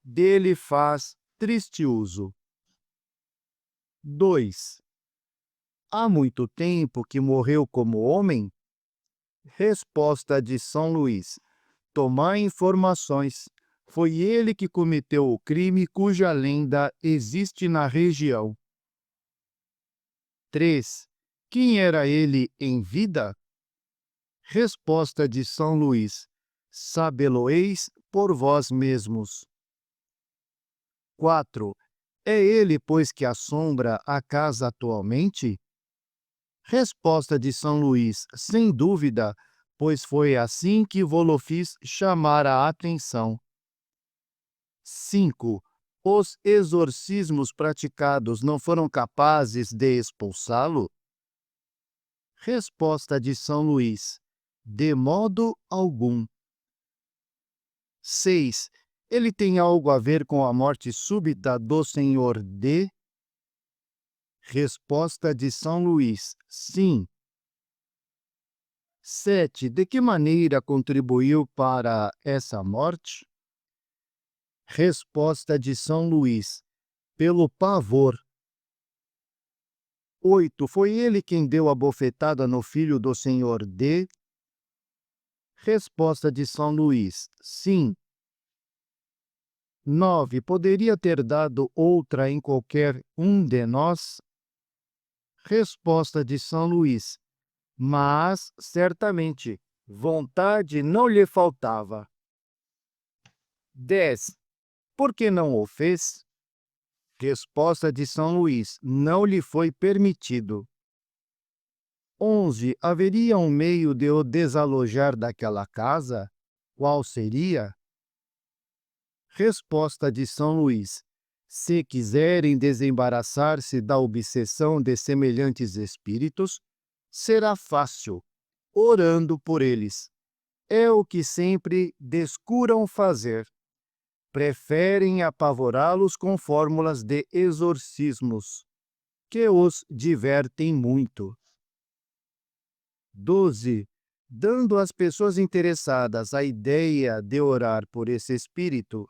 dele faz triste uso. 2. Há muito tempo que morreu como homem? Resposta de São Luís. Tomai informações. Foi ele que cometeu o crime cuja lenda existe na região. 3. Quem era ele em vida? Resposta de São Luís. Sabê-lo-eis por vós mesmos. 4. É ele, pois, que assombra a casa atualmente? Resposta de São Luís. Sem dúvida, pois foi assim que vô-lo fiz chamar a atenção. 5. Os exorcismos praticados não foram capazes de expulsá-lo? Resposta de São Luís. De modo algum. 6. Ele tem algo a ver com a morte súbita do senhor D? Resposta de São Luís: sim. 7. De que maneira contribuiu para essa morte? Resposta de São Luís: pelo pavor. 8. Foi ele quem deu a bofetada no filho do senhor D? Resposta de São Luís: sim. 9. Poderia ter dado outra em qualquer um de nós? Resposta de São Luís: mas, certamente, vontade não lhe faltava. 10. Por que não o fez? Resposta de São Luís: não lhe foi permitido. 11. Haveria um meio de o desalojar daquela casa? Qual seria? Resposta de São Luís: se quiserem desembaraçar-se da obsessão de semelhantes espíritos, será fácil, orando por eles. É o que sempre descuram fazer. Preferem apavorá-los com fórmulas de exorcismos, que os divertem muito. 12. Dando às pessoas interessadas a ideia de orar por esse espírito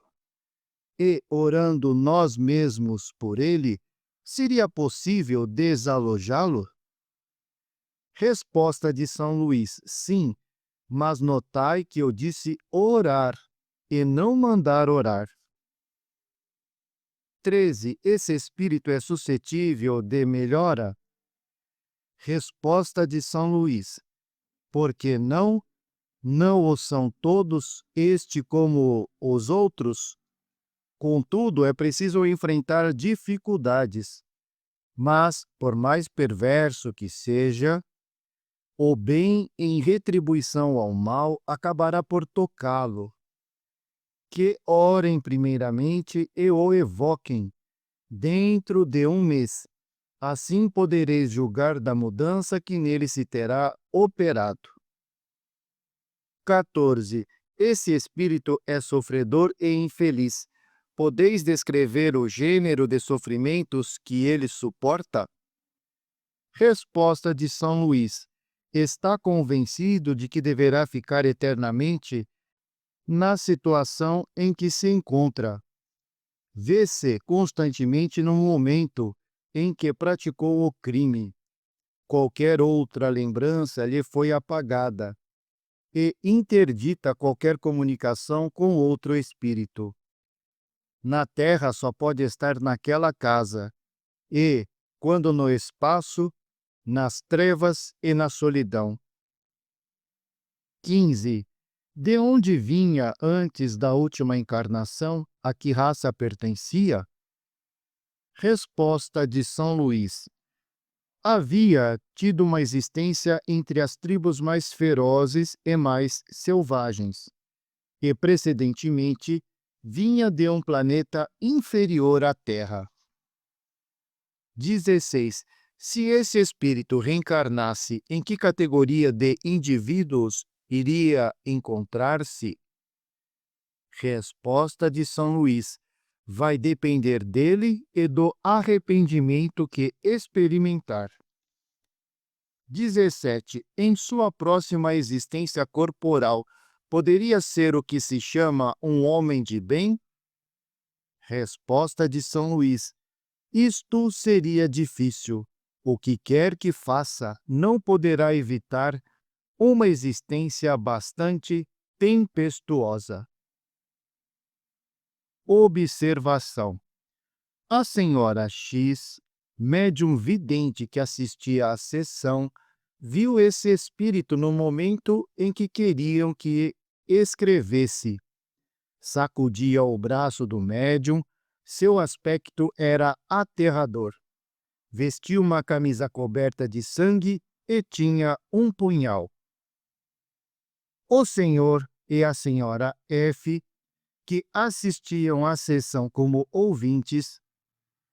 e orando nós mesmos por ele, seria possível desalojá-lo? Resposta de São Luís: sim, mas notai que eu disse orar e não mandar orar. 13. Esse espírito é suscetível de melhora? Resposta de São Luís: porque não o são todos, este como os outros? Contudo, é preciso enfrentar dificuldades. Mas, por mais perverso que seja, o bem em retribuição ao mal acabará por tocá-lo. Que orem primeiramente e o evoquem dentro de um mês. Assim podereis julgar da mudança que nele se terá operado. 14. Esse espírito é sofredor e infeliz. Podeis descrever o gênero de sofrimentos que ele suporta? Resposta de São Luís: está convencido de que deverá ficar eternamente na situação em que se encontra. Vê-se constantemente no momento em que praticou o crime. Qualquer outra lembrança lhe foi apagada e interdita qualquer comunicação com outro espírito. Na terra só pode estar naquela casa e, quando no espaço, nas trevas e na solidão. 15. De onde vinha antes da última encarnação? A que raça pertencia? Resposta de São Luís: havia tido uma existência entre as tribos mais ferozes e mais selvagens, e precedentemente vinha de um planeta inferior à Terra. 16. Se esse espírito reencarnasse, em que categoria de indivíduos iria encontrar-se? Resposta de São Luís: vai depender dele e do arrependimento que experimentar. 17. Em sua próxima existência corporal, poderia ser o que se chama um homem de bem? Resposta de São Luís: isto seria difícil. O que quer que faça não poderá evitar uma existência bastante tempestuosa. Observação: a senhora X, médium vidente que assistia à sessão, viu esse espírito no momento em que queriam que escrevesse. Sacudia o braço do médium, seu aspecto era aterrador. Vestia uma camisa coberta de sangue e tinha um punhal. O senhor e a senhora F, que assistiam à sessão como ouvintes,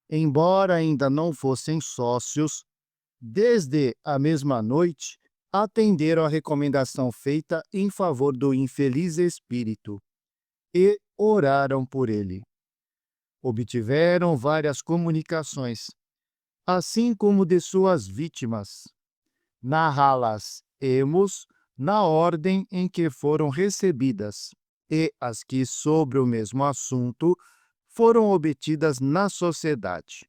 embora ainda não fossem sócios, desde a mesma noite atenderam à recomendação feita em favor do infeliz espírito e oraram por ele. Obtiveram várias comunicações, assim como de suas vítimas. Narrá-las-emos na ordem em que foram recebidas, e as que, sobre o mesmo assunto, foram obtidas na sociedade.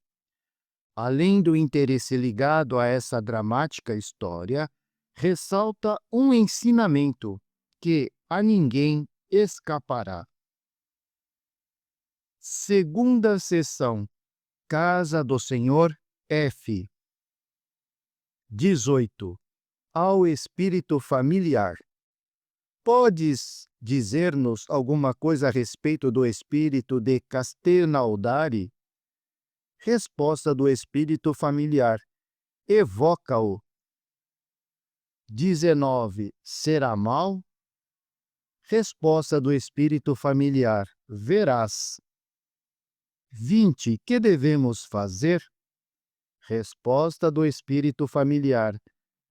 Além do interesse ligado a essa dramática história, ressalta um ensinamento que a ninguém escapará. Segunda sessão. Casa do Senhor F. 18. Ao espírito familiar. Podes dizer-nos alguma coisa a respeito do espírito de Castelnaudari? Resposta do espírito familiar. Evoca-o. 19. Será mal? Resposta do espírito familiar. Verás. 20. Que devemos fazer? Resposta do espírito familiar.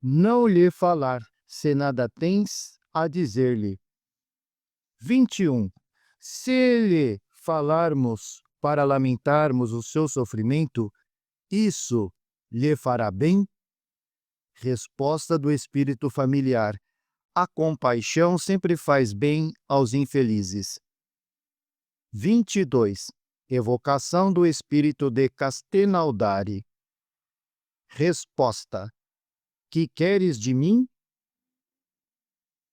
Não lhe falar, se nada tens a dizer-lhe. 21. Se lhe falarmos para lamentarmos o seu sofrimento, isso lhe fará bem? Resposta do espírito familiar. A compaixão sempre faz bem aos infelizes. 22. Evocação do espírito de Castelnaudari. Resposta. Que queres de mim?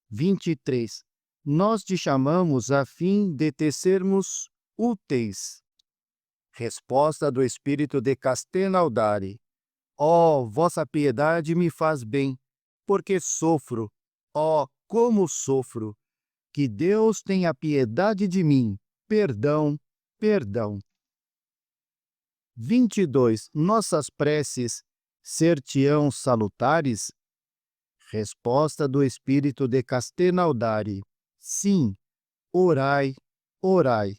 23. Nós te chamamos a fim de te sermos úteis. Resposta do espírito de Castelnaudari. Ó, vossa piedade me faz bem, porque sofro. Ó, como sofro! Que Deus tenha piedade de mim. Perdão, perdão. 22. Nossas preces ser-te-ão salutares? Resposta do espírito de Castelnaudari. Sim, orai, orai.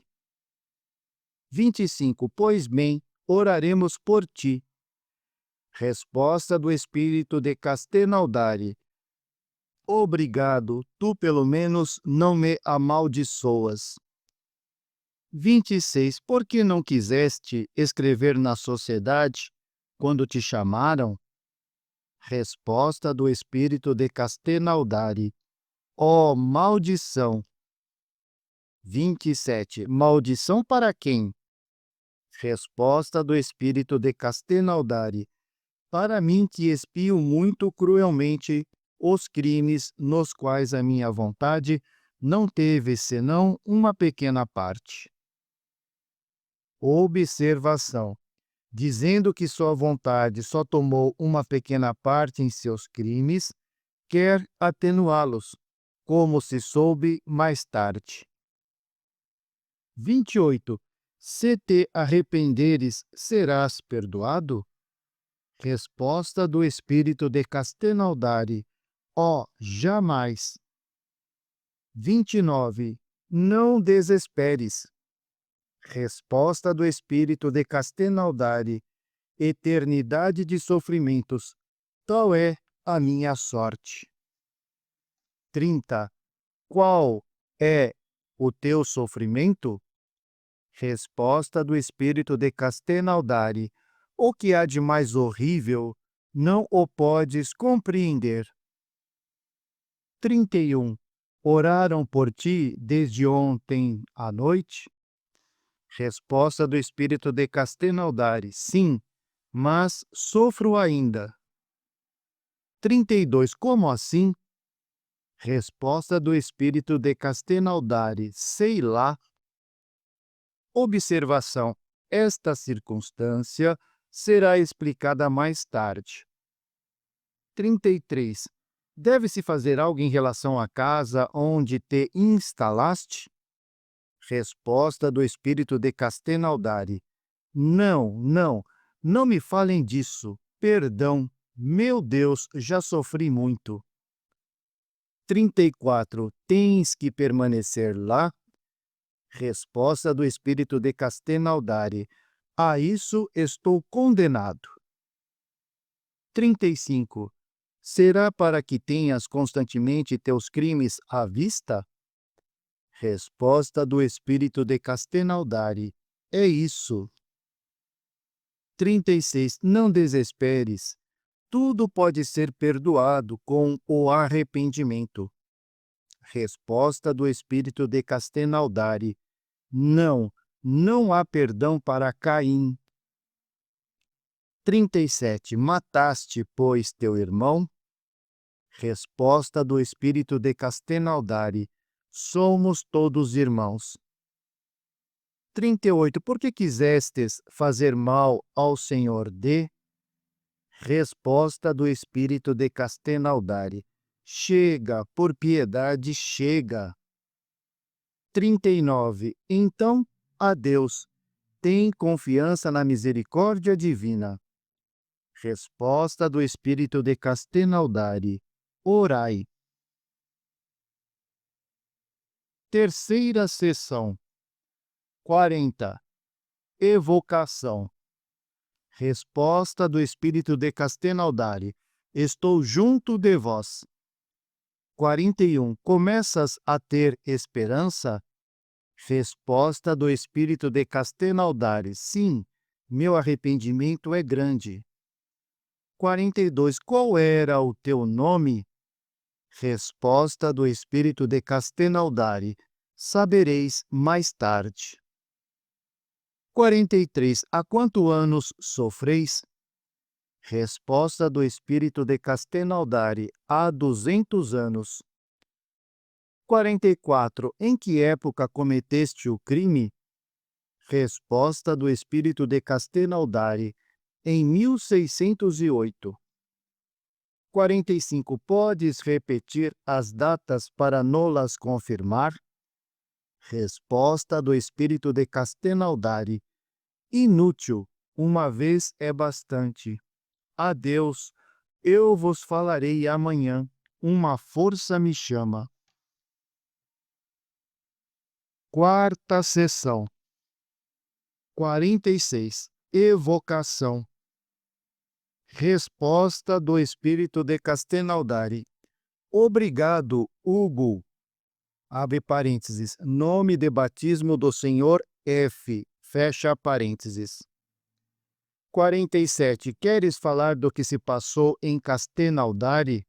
25. Pois bem, oraremos por ti. Resposta do espírito de Castelnaudari. Obrigado, tu pelo menos não me amaldiçoas. 26. Por que não quiseste escrever na sociedade quando te chamaram? Resposta do espírito de Castelnaudari. Ó, maldição! 27. Maldição para quem? Resposta do espírito de Castelnaudari. Para mim que expio muito cruelmente os crimes nos quais a minha vontade não teve senão uma pequena parte. Observação. Dizendo que sua vontade só tomou uma pequena parte em seus crimes, quer atenuá-los, como se soube mais tarde. 28. Se te arrependeres, serás perdoado? Resposta do espírito de Castelnaudari. Ó, jamais. 29. Não desesperes. Resposta do espírito de Castelnaudari. Eternidade de sofrimentos. Tal é a minha sorte. 30. Qual é o teu sofrimento? Resposta do espírito de Castelnaudari. O que há de mais horrível não o podes compreender. 31. Oraram por ti desde ontem à noite? Resposta do espírito de Castelnaudari. Sim, mas sofro ainda. 32. Como assim? Resposta do espírito de Castelnaudari. Sei lá. Observação. Esta circunstância será explicada mais tarde. 33. Deve-se fazer algo em relação à casa onde te instalaste? Resposta do espírito de Castelnaudari. Não, não, não me falem disso. Perdão, meu Deus, já sofri muito. 34. Tens que permanecer lá? Resposta do espírito de Castelnaudari. A isso estou condenado. 35. Será para que tenhas constantemente teus crimes à vista? Resposta do espírito de Castelnaudari: é isso. 36. Não desesperes. Tudo pode ser perdoado com o arrependimento. Resposta do espírito de Castelnaudari: não, não há perdão para Caim. 37. Mataste, pois, teu irmão? Resposta do espírito de Castelnaudari: somos todos irmãos. 38. Por que quisestes fazer mal ao Senhor D? Resposta do espírito de Castelnaudari: chega, por piedade, chega. 39. Então, adeus. Tem confiança na misericórdia divina. Resposta do espírito de Castelnaudari: orai. Terceira sessão. 40. Evocação. Resposta do espírito de Castelnaudari: estou junto de vós. 41. Começas a ter esperança? Resposta do espírito de Castelnaudari: sim, meu arrependimento é grande. 42. Qual era o teu nome? Resposta do espírito de Castelnaudari: sabereis mais tarde. 43. Há quantos anos sofreis? Resposta do espírito de Castelnaudari: há 200 anos. 44. Em que época cometeste o crime? Resposta do espírito de Castelnaudari: em 1608. 45. Podes repetir as datas para nolas confirmar? Resposta do espírito de Castelnaudari: inútil, uma vez é bastante. Adeus, eu vos falarei amanhã, uma força me chama. Quarta sessão. 46. Evocação. Resposta do espírito de Castelnaudari: obrigado, Hugo. Abre parênteses. Nome de batismo do senhor F. Fecha parênteses. 47. Queres falar do que se passou em Castelnaudari?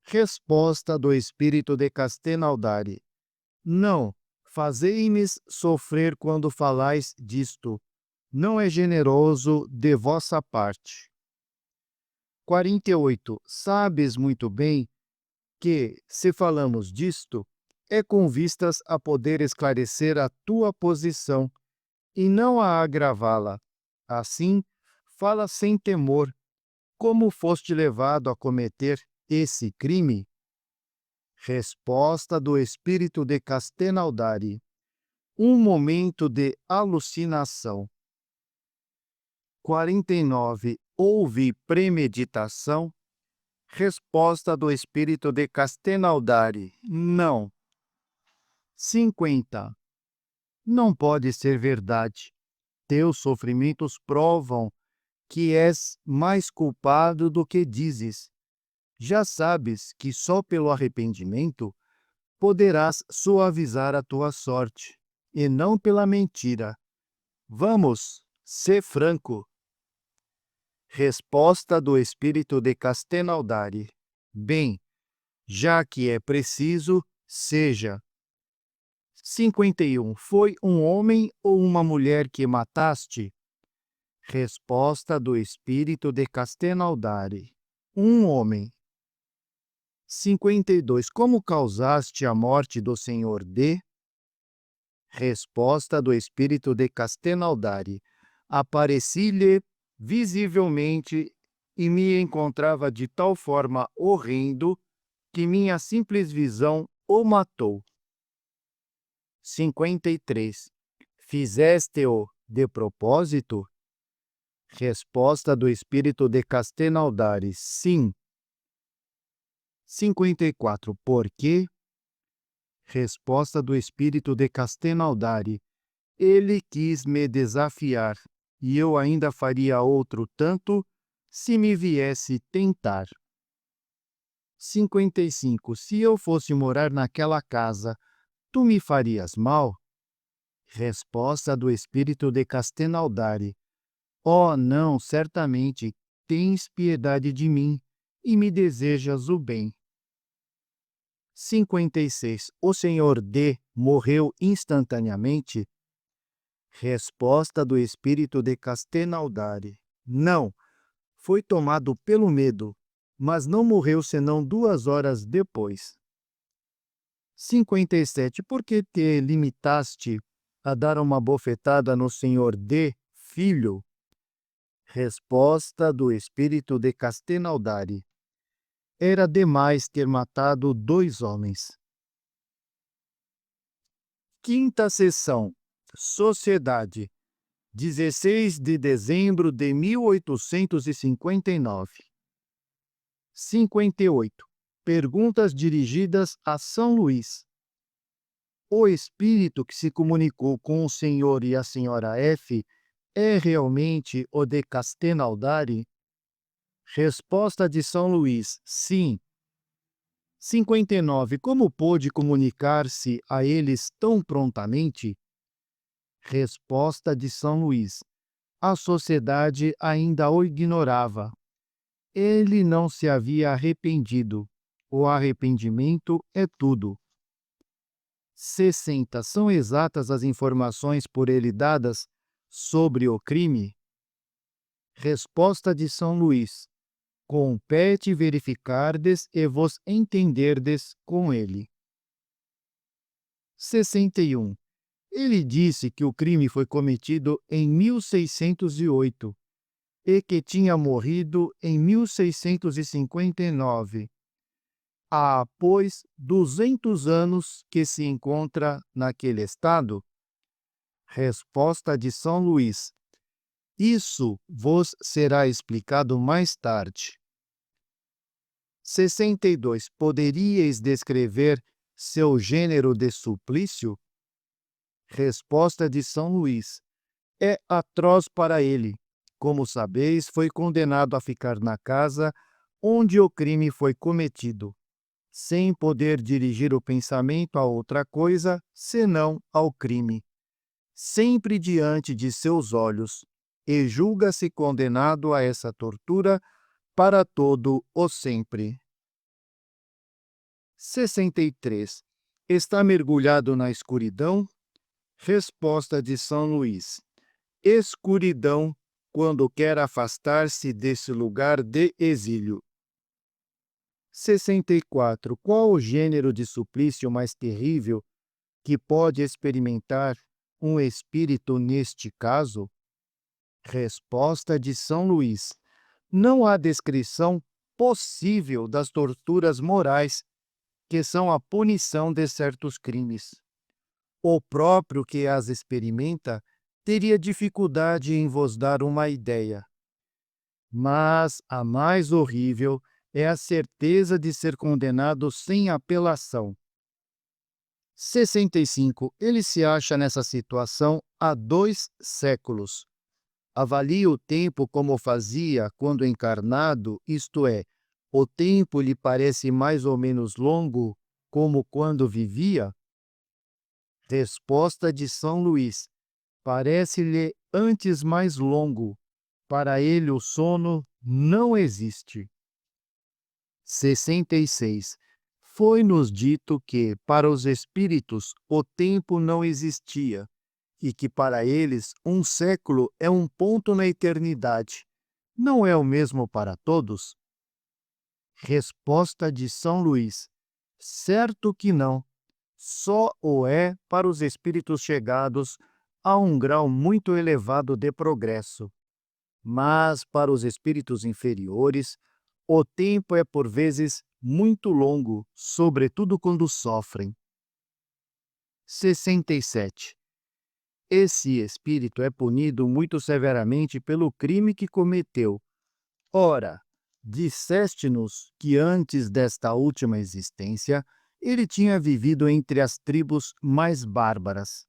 Resposta do espírito de Castelnaudari: não, fazei-me sofrer quando falais disto. Não é generoso de vossa parte. 48. Sabes muito bem que, se falamos disto, é com vistas a poder esclarecer a tua posição e não a agravá-la. Assim, fala sem temor. Como foste levado a cometer esse crime? Resposta do espírito de Castelnaudari: um momento de alucinação. 49. Houve premeditação? Resposta do espírito de Castelnaudari: não. 50. Não pode ser verdade. Teus sofrimentos provam que és mais culpado do que dizes. Já sabes que só pelo arrependimento poderás suavizar a tua sorte, e não pela mentira. Vamos, sê franco. Resposta do espírito de Castelnaudari: bem, já que é preciso, seja. 51. Foi um homem ou uma mulher que mataste? Resposta do espírito de Castelnaudari: um homem. 52. Como causaste a morte do senhor D? Resposta do espírito de Castelnaudari: apareci-lhe visivelmente e me encontrava de tal forma horrendo que minha simples visão o matou. 53. Fizeste-o de propósito? Resposta do espírito de Castelnaudari: sim. 54. Por quê? Resposta do espírito de Castelnaudari: ele quis me desafiar, e eu ainda faria outro tanto se me viesse tentar. 55. Se eu fosse morar naquela casa, tu me farias mal? Resposta do espírito de Castenaldari. Oh, não, certamente, tens piedade de mim e me desejas o bem. 56. O senhor D morreu instantaneamente? Resposta do espírito de Castenaldari. Não, foi tomado pelo medo, mas não morreu senão 2 horas depois. 57. Por que te limitaste a dar uma bofetada no senhor D, filho? Resposta do espírito de Castenaldari. Era demais ter matado 2 homens. Quinta sessão. Sociedade. 16 de dezembro de 1859. 58. Perguntas dirigidas a São Luís. O espírito que se comunicou com o senhor e a senhora F é realmente o de Castenaldari? Resposta de São Luís: sim. 59. Como pôde comunicar-se a eles tão prontamente? Resposta de São Luís: a sociedade ainda o ignorava. Ele não se havia arrependido. O arrependimento é tudo. 60. São exatas as informações por ele dadas sobre o crime? Resposta de São Luís: compete verificardes e vos entenderdes com ele. 61. Ele disse que o crime foi cometido em 1608 e que tinha morrido em 1659. Há, pois, 200 anos que se encontra naquele estado? Resposta de São Luís: isso vos será explicado mais tarde. 62. Poderíeis descrever seu gênero de suplício? Resposta de São Luís: é atroz para ele. Como sabeis, foi condenado a ficar na casa onde o crime foi cometido, sem poder dirigir o pensamento a outra coisa senão ao crime, sempre diante de seus olhos, e julga-se condenado a essa tortura para todo o sempre. 63. Está mergulhado na escuridão? Resposta de São Luís: escuridão quando quer afastar-se desse lugar de exílio. 64. Qual o gênero de suplício mais terrível que pode experimentar um espírito neste caso? Resposta de São Luís: não há descrição possível das torturas morais que são a punição de certos crimes. O próprio que as experimenta teria dificuldade em vos dar uma ideia. Mas a mais horrível é a certeza de ser condenado sem apelação. 65. Ele se acha nessa situação há 2 séculos. Avalie o tempo como fazia quando encarnado, isto é, o tempo lhe parece mais ou menos longo, como quando vivia? Resposta de São Luís: parece-lhe antes mais longo. Para ele o sono não existe. 66. Foi-nos dito que, para os espíritos, o tempo não existia, e que para eles um século é um ponto na eternidade. Não é o mesmo para todos? Resposta de São Luís: certo que não. Só o é para os espíritos chegados a um grau muito elevado de progresso. Mas para os espíritos inferiores, o tempo é por vezes muito longo, sobretudo quando sofrem. 67. Esse espírito é punido muito severamente pelo crime que cometeu. Ora, disseste-nos que antes desta última existência, ele tinha vivido entre as tribos mais bárbaras.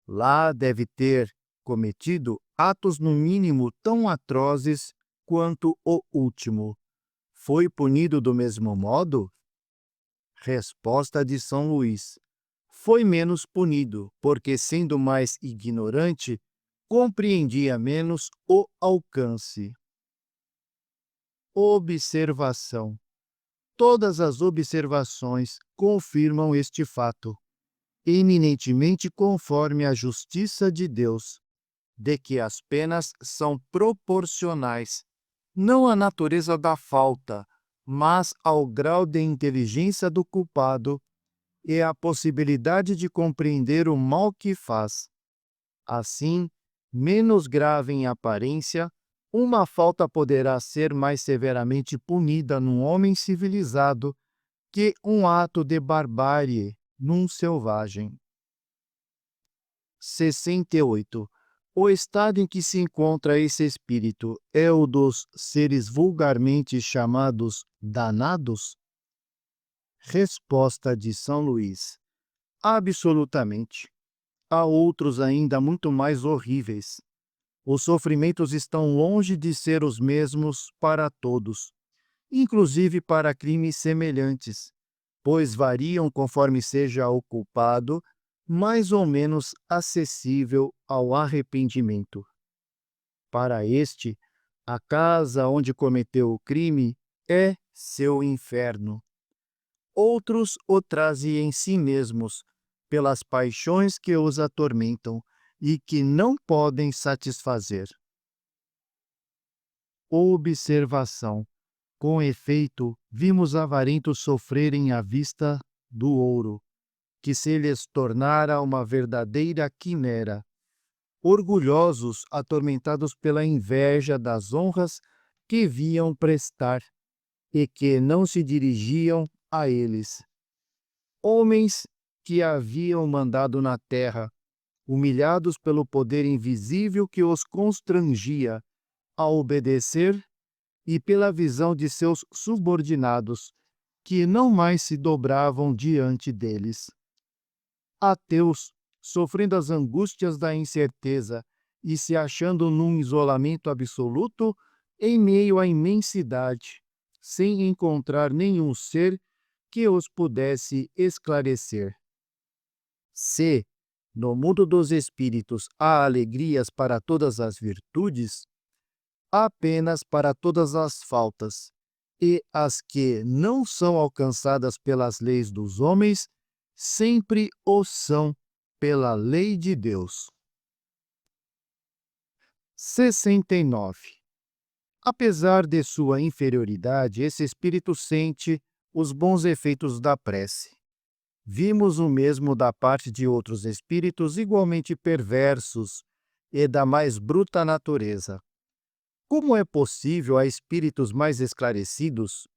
Lá deve ter cometido atos no mínimo tão atrozes quanto o último. foi punido do mesmo modo? Resposta de São Luís: foi menos punido, porque, sendo mais ignorante, compreendia menos o alcance. Observação: todas as observações confirmam este fato, eminentemente conforme a justiça de Deus, de que as penas são proporcionais, não à natureza da falta, mas ao grau de inteligência do culpado e à possibilidade de compreender o mal que faz. Assim, menos grave em aparência, uma falta poderá ser mais severamente punida num homem civilizado que um ato de barbárie num selvagem. 68. O estado em que se encontra esse espírito é o dos seres vulgarmente chamados danados? Resposta de São Luís: absolutamente. Há outros ainda muito mais horríveis. Os sofrimentos estão longe de ser os mesmos para todos, inclusive para crimes semelhantes, pois variam conforme seja o culpado, mais ou menos acessível ao arrependimento. Para este, a casa onde cometeu o crime é seu inferno. Outros o trazem em si mesmos, pelas paixões que os atormentam e que não podem satisfazer. Observação: com efeito, vimos avarentos sofrerem à vista do ouro, que se lhes tornara uma verdadeira quimera, orgulhosos, atormentados pela inveja das honras que viam prestar e que não se dirigiam a eles. Homens que haviam mandado na terra, humilhados pelo poder invisível que os constrangia a obedecer e pela visão de seus subordinados, que não mais se dobravam diante deles. Ateus, sofrendo as angústias da incerteza e se achando num isolamento absoluto em meio à imensidade, sem encontrar nenhum ser que os pudesse esclarecer. Se, no mundo dos espíritos, há alegrias para todas as virtudes, há penas para todas as faltas, e as que não são alcançadas pelas leis dos homens, sempre o são pela lei de Deus. 69. Apesar de sua inferioridade, esse espírito sente os bons efeitos da prece. Vimos o mesmo da parte de outros espíritos igualmente perversos e da mais bruta natureza. Como é possível a espíritos mais esclarecidos,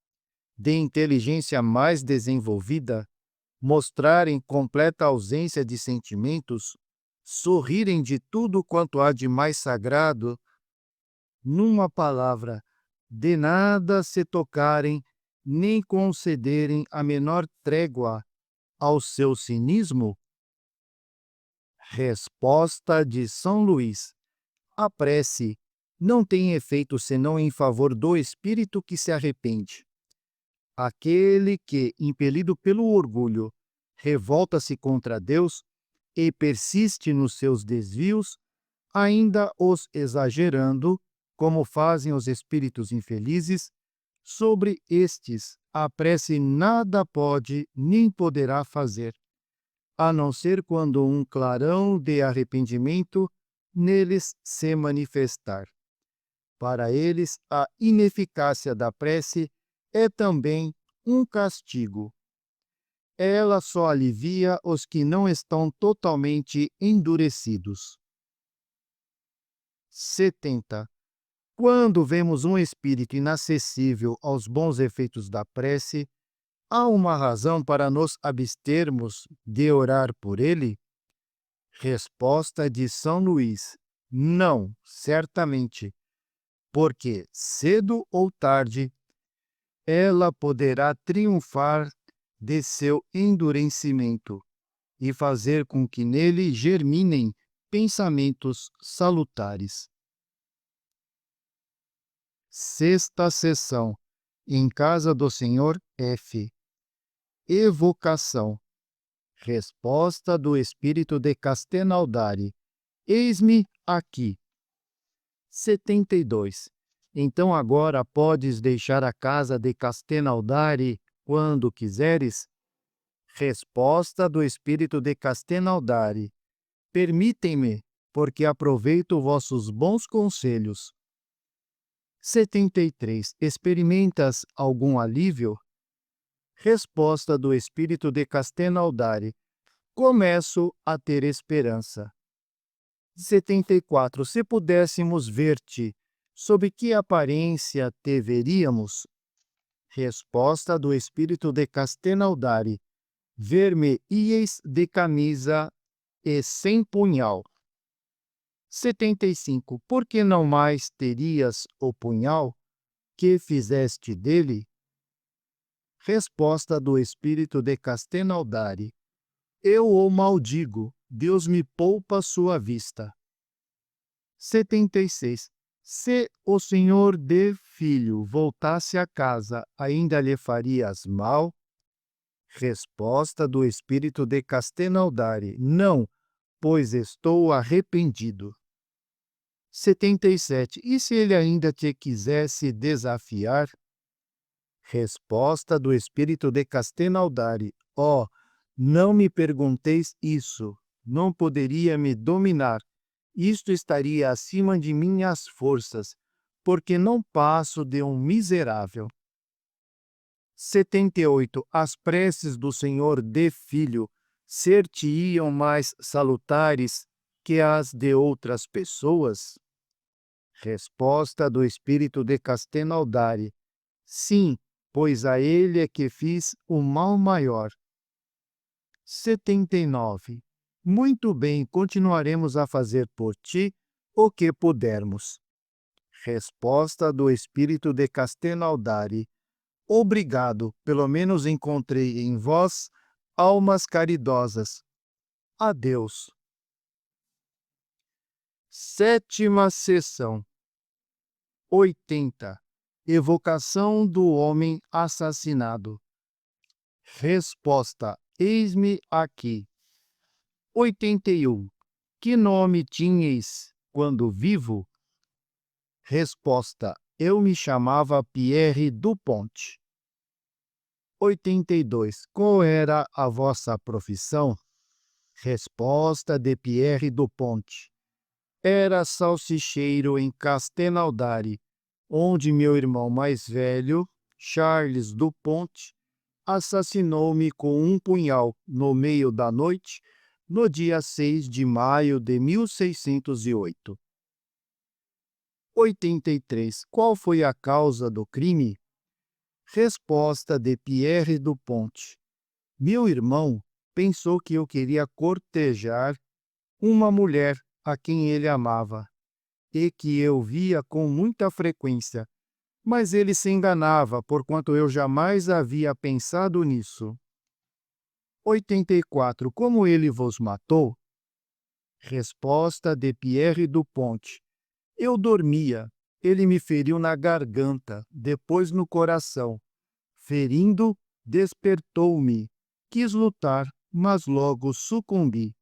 de inteligência mais desenvolvida, mostrarem completa ausência de sentimentos, sorrirem de tudo quanto há de mais sagrado, numa palavra, de nada se tocarem, nem concederem a menor trégua ao seu cinismo? Resposta de São Luís: a prece não tem efeito senão em favor do espírito que se arrepende. Aquele que, impelido pelo orgulho, revolta-se contra Deus e persiste nos seus desvios, ainda os exagerando, como fazem os espíritos infelizes, sobre estes a prece nada pode nem poderá fazer, a não ser quando um clarão de arrependimento neles se manifestar. Para eles, a ineficácia da prece é também um castigo. Ela só alivia os que não estão totalmente endurecidos. 70. Quando vemos um espírito inacessível aos bons efeitos da prece, há uma razão para nos abstermos de orar por ele? Resposta de São Luís: não, certamente, porque, cedo ou tarde, ela poderá triunfar de seu endurecimento e fazer com que nele germinem pensamentos salutares. Sexta seção: em casa do Senhor F. Evocação. Resposta do espírito de Castelnaudari. Eis-me aqui. 72. Então agora podes deixar a casa de Castelnaudari quando quiseres? Resposta do espírito de Castelnaudari. Permitem-me, porque aproveito vossos bons conselhos. 73. Experimentas algum alívio? Resposta do espírito de Castelnaudari. Começo a ter esperança. 74. Se pudéssemos ver-te, sob que aparência te veríamos? Resposta do espírito de Castelnaudari. Ver-me-íeis de camisa e sem punhal. 75. Por que não mais terias o punhal? Que fizeste dele? Resposta do espírito de Castelnaudari. Eu o maldigo, Deus me poupa sua vista. 76. Se o senhor de filho voltasse a casa, ainda lhe farias mal? Resposta do espírito de Castelnaudari. Não, pois estou arrependido. 77. E se ele ainda te quisesse desafiar? Resposta do espírito de Castelnaudari. Ó, não me pergunteis isso. Não poderia me dominar. Isto estaria acima de minhas forças, porque não passo de um miserável. 78. As preces do Senhor de Filho ser-te-iam mais salutares que as de outras pessoas? Resposta do espírito de Castelnaudari. Sim, pois a ele é que fiz o mal maior. 79. Muito bem, continuaremos a fazer por ti o que pudermos. Resposta do espírito de Castelnaudari. Obrigado, pelo menos encontrei em vós almas caridosas. Adeus. Sétima sessão. 80. Evocação do homem assassinado. Resposta. Eis-me aqui. 81. Que nome tinhais quando vivo? Resposta. Eu me chamava Pierre Dupont. 82. Qual era a vossa profissão? Resposta de Pierre Dupont. Era salsicheiro em Castelnaudari, onde meu irmão mais velho, Charles Dupont, assassinou-me com um punhal no meio da noite, no dia 6 de maio de 1608. 83. Qual foi a causa do crime? Resposta de Pierre Dupont. Meu irmão pensou que eu queria cortejar uma mulher a quem ele amava e que eu via com muita frequência, mas ele se enganava, porquanto eu jamais havia pensado nisso. 84. Como ele vos matou? Resposta de Pierre Dupont. Eu dormia. Ele me feriu na garganta, depois no coração. Ferindo, despertou-me. Quis lutar, mas logo sucumbi.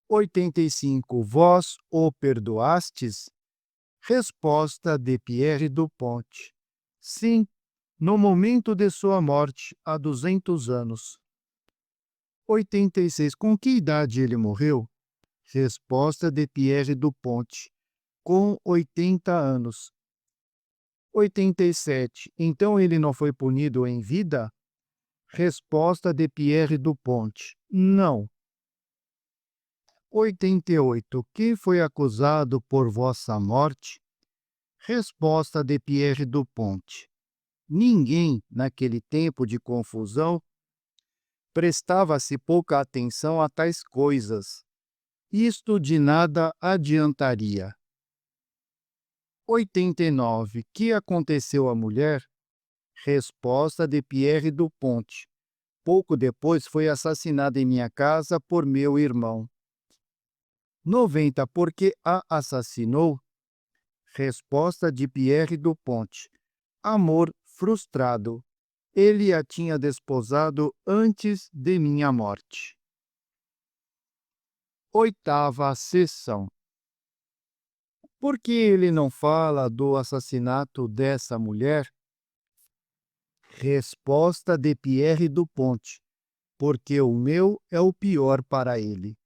85. Vós o perdoastes? Resposta de Pierre Dupont. Sim, no momento de sua morte, há 200 anos. 86. Com que idade ele morreu? Resposta de Pierre Dupont. Com 80 anos. 87. Então ele não foi punido em vida? Resposta de Pierre Dupont. Não. 88. Quem foi acusado por vossa morte? Resposta de Pierre Dupont. Ninguém, naquele tempo de confusão, prestava-se pouca atenção a tais coisas. Isto de nada adiantaria. 89. Que aconteceu à mulher? Resposta de Pierre Dupont. Pouco depois foi assassinada em minha casa por meu irmão. 90. Por que a assassinou? Resposta de Pierre Dupont. Amor frustrado. Ele a tinha desposado antes de minha morte. Oitava sessão. Por que ele não fala do assassinato dessa mulher? Resposta de Pierre do Ponte. Porque o meu é o pior para ele.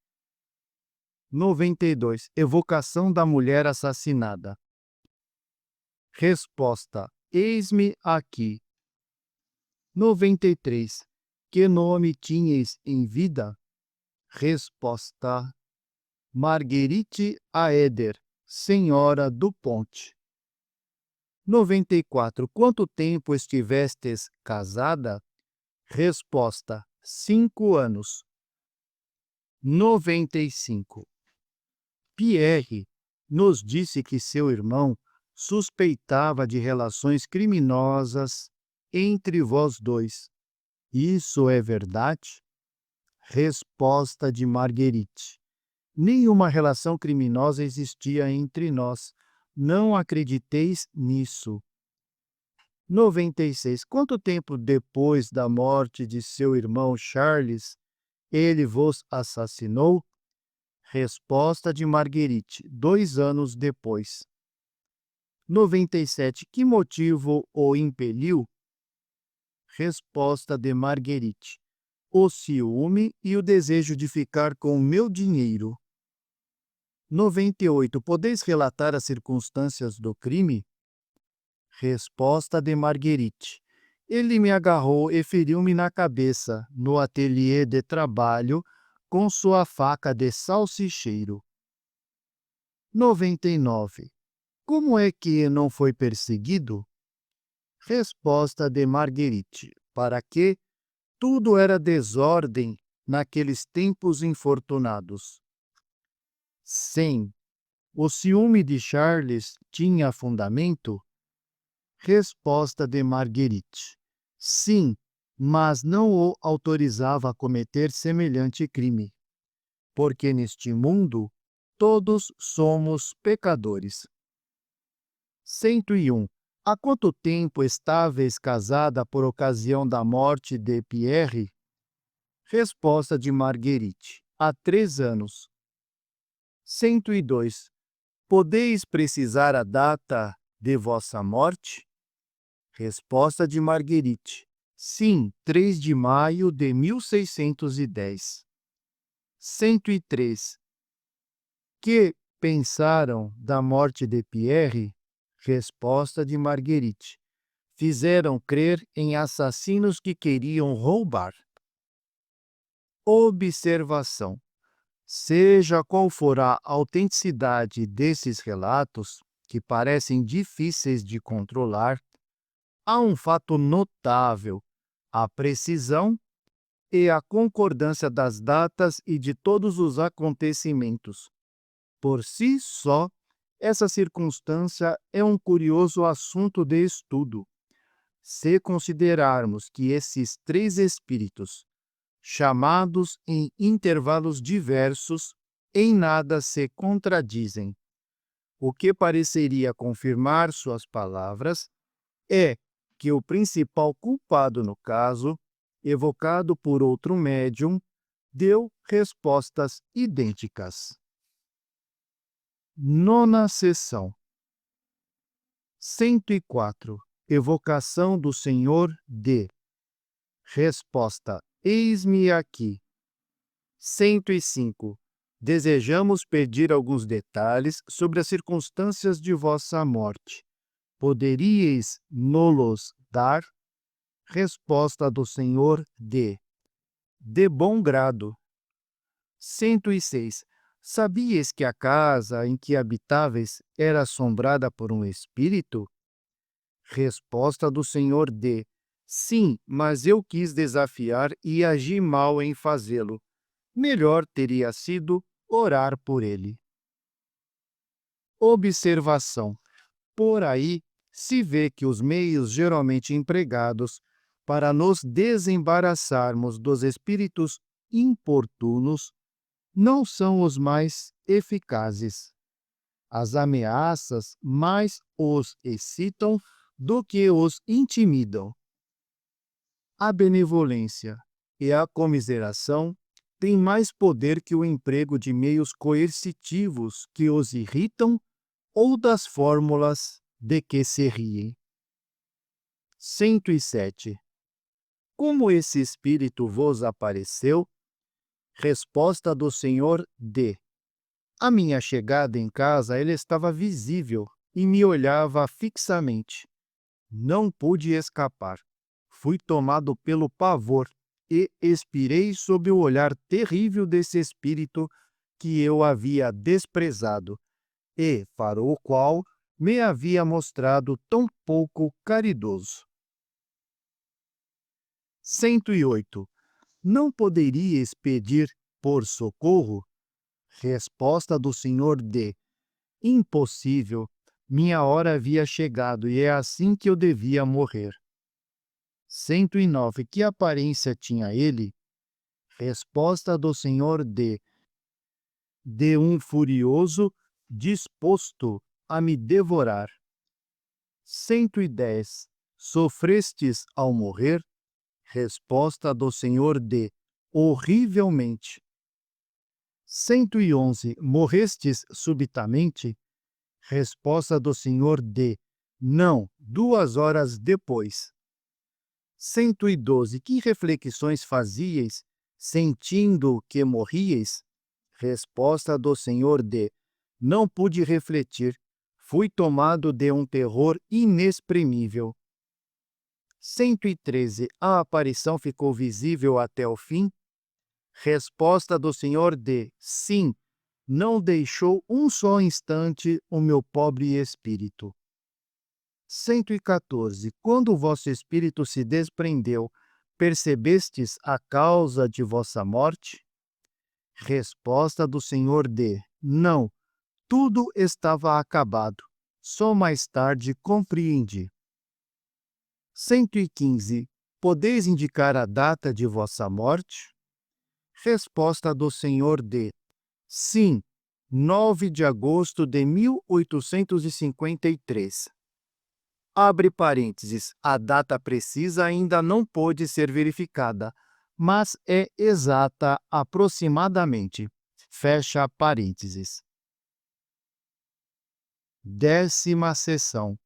92. Evocação da mulher assassinada. Resposta: eis-me aqui. 93. Que nome tinhas em vida? Resposta: Marguerite Aeder, senhora do Ponte. 94. Quanto tempo estivestes casada? Resposta: 5 anos. 95. Pierre nos disse que seu irmão suspeitava de relações criminosas entre vós dois. Isso é verdade? Resposta de Marguerite: nenhuma relação criminosa existia entre nós. Não acrediteis nisso. 96. Quanto tempo depois da morte de seu irmão Charles, ele vos assassinou? Resposta de Marguerite: 2 anos depois. 97. Que motivo o impeliu? Resposta de Marguerite: o ciúme e o desejo de ficar com o meu dinheiro. 98. Podeis relatar as circunstâncias do crime? Resposta de Marguerite: ele me agarrou e feriu-me na cabeça, no ateliê de trabalho, com sua faca de salsicheiro. 99. Como é que não foi perseguido? Resposta de Marguerite: para que tudo era desordem naqueles tempos infortunados. 100. O ciúme de Charles tinha fundamento? Resposta de Marguerite: sim, mas não o autorizava a cometer semelhante crime, porque neste mundo todos somos pecadores. 101. Há quanto tempo estáveis casada por ocasião da morte de Pierre? Resposta de Marguerite: há 3 anos. 102. Podeis precisar a data de vossa morte? Resposta de Marguerite: sim, 3 de maio de 1610. 103. Que pensaram da morte de Pierre? Resposta de Marguerite: fizeram crer em assassinos que queriam roubar. Observação: seja qual for a autenticidade desses relatos, que parecem difíceis de controlar, há um fato notável: a precisão e a concordância das datas e de todos os acontecimentos. Por si só, essa circunstância é um curioso assunto de estudo. Se considerarmos que esses 3 espíritos, chamados em intervalos diversos, em nada se contradizem. O que pareceria confirmar suas palavras é que o principal culpado no caso, evocado por outro médium, deu respostas idênticas. Nona sessão. 104. Evocação do Senhor D. Resposta: eis-me aqui. 105. Desejamos pedir alguns detalhes sobre as circunstâncias de vossa morte. Poderíeis nos dar? Resposta do Senhor D. De bom grado. 106. Sabias que a casa em que habitáveis era assombrada por um espírito? Resposta do Senhor D. Sim, mas eu quis desafiar e agi mal em fazê-lo. Melhor teria sido orar por ele. Observação: por aí se vê que os meios geralmente empregados para nos desembaraçarmos dos espíritos importunos não são os mais eficazes. As ameaças mais os excitam do que os intimidam. A benevolência e a comiseração têm mais poder que o emprego de meios coercitivos que os irritam ou das fórmulas de que se riem. 107. Como esse Espírito vos apareceu? Resposta do Senhor D. À minha chegada em casa, ele estava visível e me olhava fixamente. Não pude escapar. Fui tomado pelo pavor e expirei sob o olhar terrível desse espírito que eu havia desprezado e para o qual me havia mostrado tão pouco caridoso. 108. Não poderíeis pedir por socorro? Resposta do Senhor D. Impossível. Minha hora havia chegado e é assim que eu devia morrer. 109. Que aparência tinha ele? Resposta do Senhor D. De um furioso disposto a me devorar. 110. Sofrestes ao morrer? Resposta do Senhor D. Horrivelmente. 111. Morrestes subitamente? Resposta do Senhor D. Não, 2 horas depois. 112. Que reflexões fazíeis, sentindo que morríeis? Resposta do Senhor D. Não pude refletir. Fui tomado de um terror inexprimível. 113. A aparição ficou visível até o fim? Resposta do Senhor D. Sim, não deixou um só instante o meu pobre espírito. 114. Quando o vosso espírito se desprendeu, percebestes a causa de vossa morte? Resposta do Senhor D. Não, tudo estava acabado. Só mais tarde compreendi. 115. Podeis indicar a data de vossa morte? Resposta do Senhor D. Sim, 9 de agosto de 1853. Abre parênteses, a data precisa ainda não pôde ser verificada, mas é exata aproximadamente. Fecha parênteses. 10ª sessão.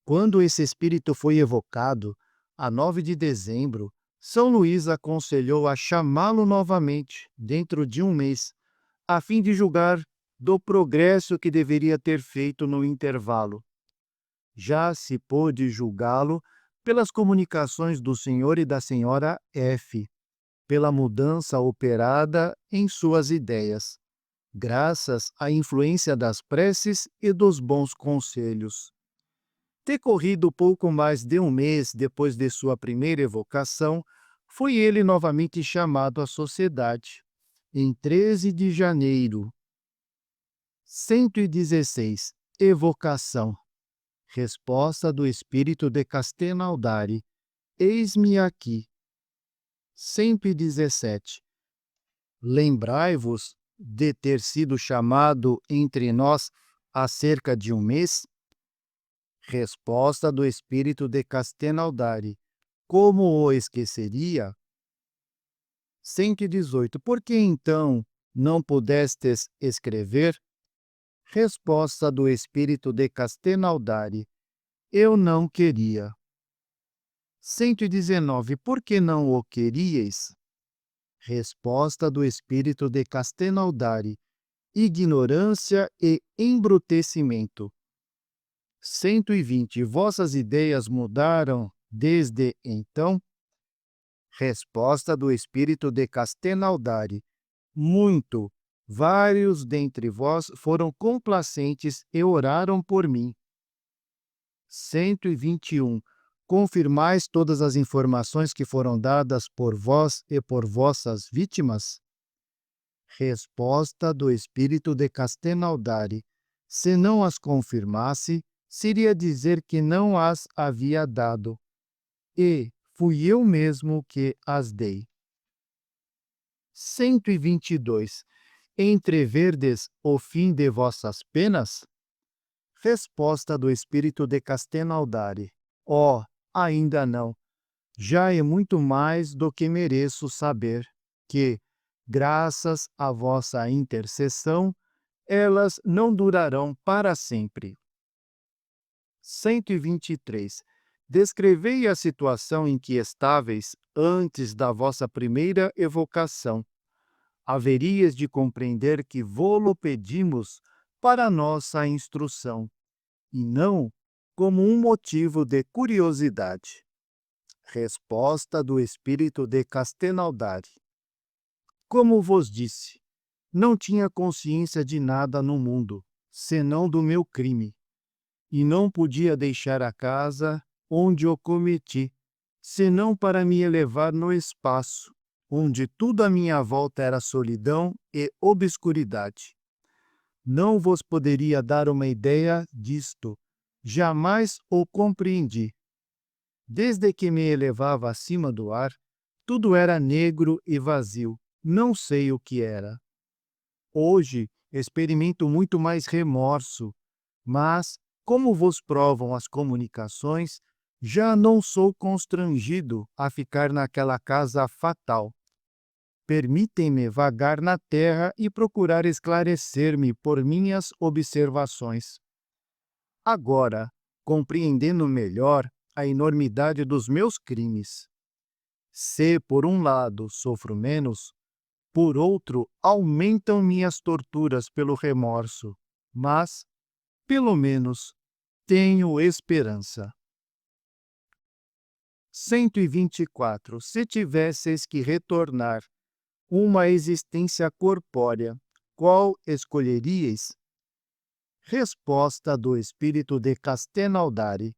Quando esse espírito foi evocado, a 9 de dezembro, São Luís aconselhou a chamá-lo novamente, dentro de um mês, a fim de julgar do progresso que deveria ter feito no intervalo. Já se pôde julgá-lo pelas comunicações do senhor e da senhora F, pela mudança operada em suas ideias, graças à influência das preces e dos bons conselhos. Decorrido pouco mais de um mês depois de sua primeira evocação, foi ele novamente chamado à sociedade, em 13 de janeiro. 116. Evocação. Resposta do espírito de Castelnaudari. Eis-me aqui. 117. Lembrai-vos de ter sido chamado entre nós há cerca de um mês? Resposta do espírito de Castelnaudari. Como o esqueceria? 118. Por que então não pudestes escrever? Resposta do espírito de Castelnaudari. Eu não queria. 119. Por que não o queríeis? Resposta do espírito de Castelnaudari. Ignorância e embrutecimento. 120. Vossas ideias mudaram desde então? Resposta do espírito de Castelnaudari. Muito. Vários dentre vós foram complacentes e oraram por mim. 121. Confirmais todas as informações que foram dadas por vós e por vossas vítimas? Resposta do espírito de Castelnaudari. Se não as confirmasse, seria dizer que não as havia dado. E fui eu mesmo que as dei. 122. Entreverdes o fim de vossas penas? Resposta do espírito de Castelnaudari: ó, ainda não. Já é muito mais do que mereço saber, que, graças à vossa intercessão, elas não durarão para sempre. 123. Descrevei a situação em que estáveis antes da vossa primeira evocação. Haverias de compreender que vô-lo pedimos para nossa instrução, e não como um motivo de curiosidade. Resposta do espírito de Castelnaudari: como vos disse, não tinha consciência de nada no mundo, senão do meu crime, e não podia deixar a casa onde o cometi, senão para me elevar no espaço, onde tudo à minha volta era solidão e obscuridade. Não vos poderia dar uma ideia disto, jamais o compreendi. Desde que me elevava acima do ar, tudo era negro e vazio, não sei o que era. Hoje experimento muito mais remorso, mas, como vos provam as comunicações, já não sou constrangido a ficar naquela casa fatal. Permitem-me vagar na terra e procurar esclarecer-me por minhas observações. Agora, compreendendo melhor a enormidade dos meus crimes, se, por um lado, sofro menos, por outro, aumentam minhas torturas pelo remorso, mas, pelo menos, tenho esperança. 124. Se tivesseis que retornar uma existência corpórea, qual escolheríeis? Resposta do espírito de Castelnaudari: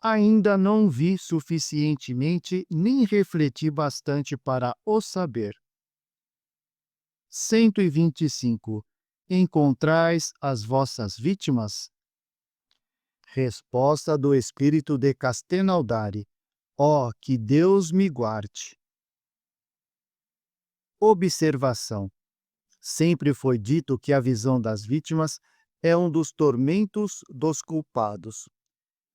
ainda não vi suficientemente nem refleti bastante para o saber. 125. Encontrais as vossas vítimas? Resposta do espírito de Castelnaudari: ó, que Deus me guarde. Observação: sempre foi dito que a visão das vítimas é um dos tormentos dos culpados.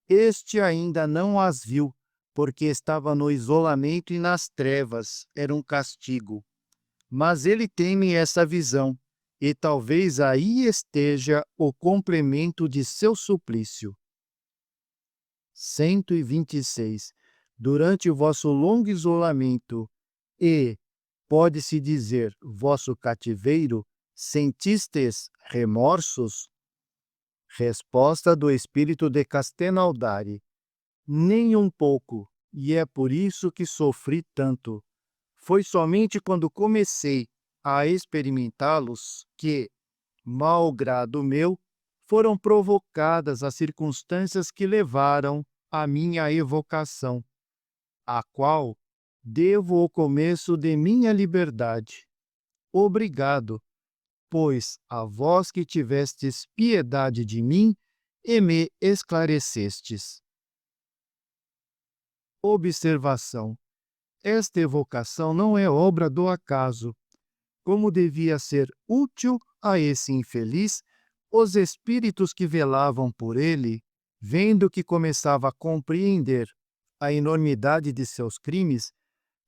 Este ainda não as viu, porque estava no isolamento e nas trevas, era um castigo. Mas ele teme essa visão, e talvez aí esteja o complemento de seu suplício. 126. Durante o vosso longo isolamento e, pode-se dizer, vosso cativeiro, sentistes remorsos? Resposta do espírito de Castelnaudari: nem um pouco, e é por isso que sofri tanto. Foi somente quando comecei a experimentá-los que, malgrado meu, foram provocadas as circunstâncias que levaram à minha evocação, a qual devo o começo de minha liberdade. Obrigado, pois a vós que tivestes piedade de mim e me esclarecestes. Observação: esta evocação não é obra do acaso. Como devia ser útil a esse infeliz, os espíritos que velavam por ele, vendo que começava a compreender a enormidade de seus crimes,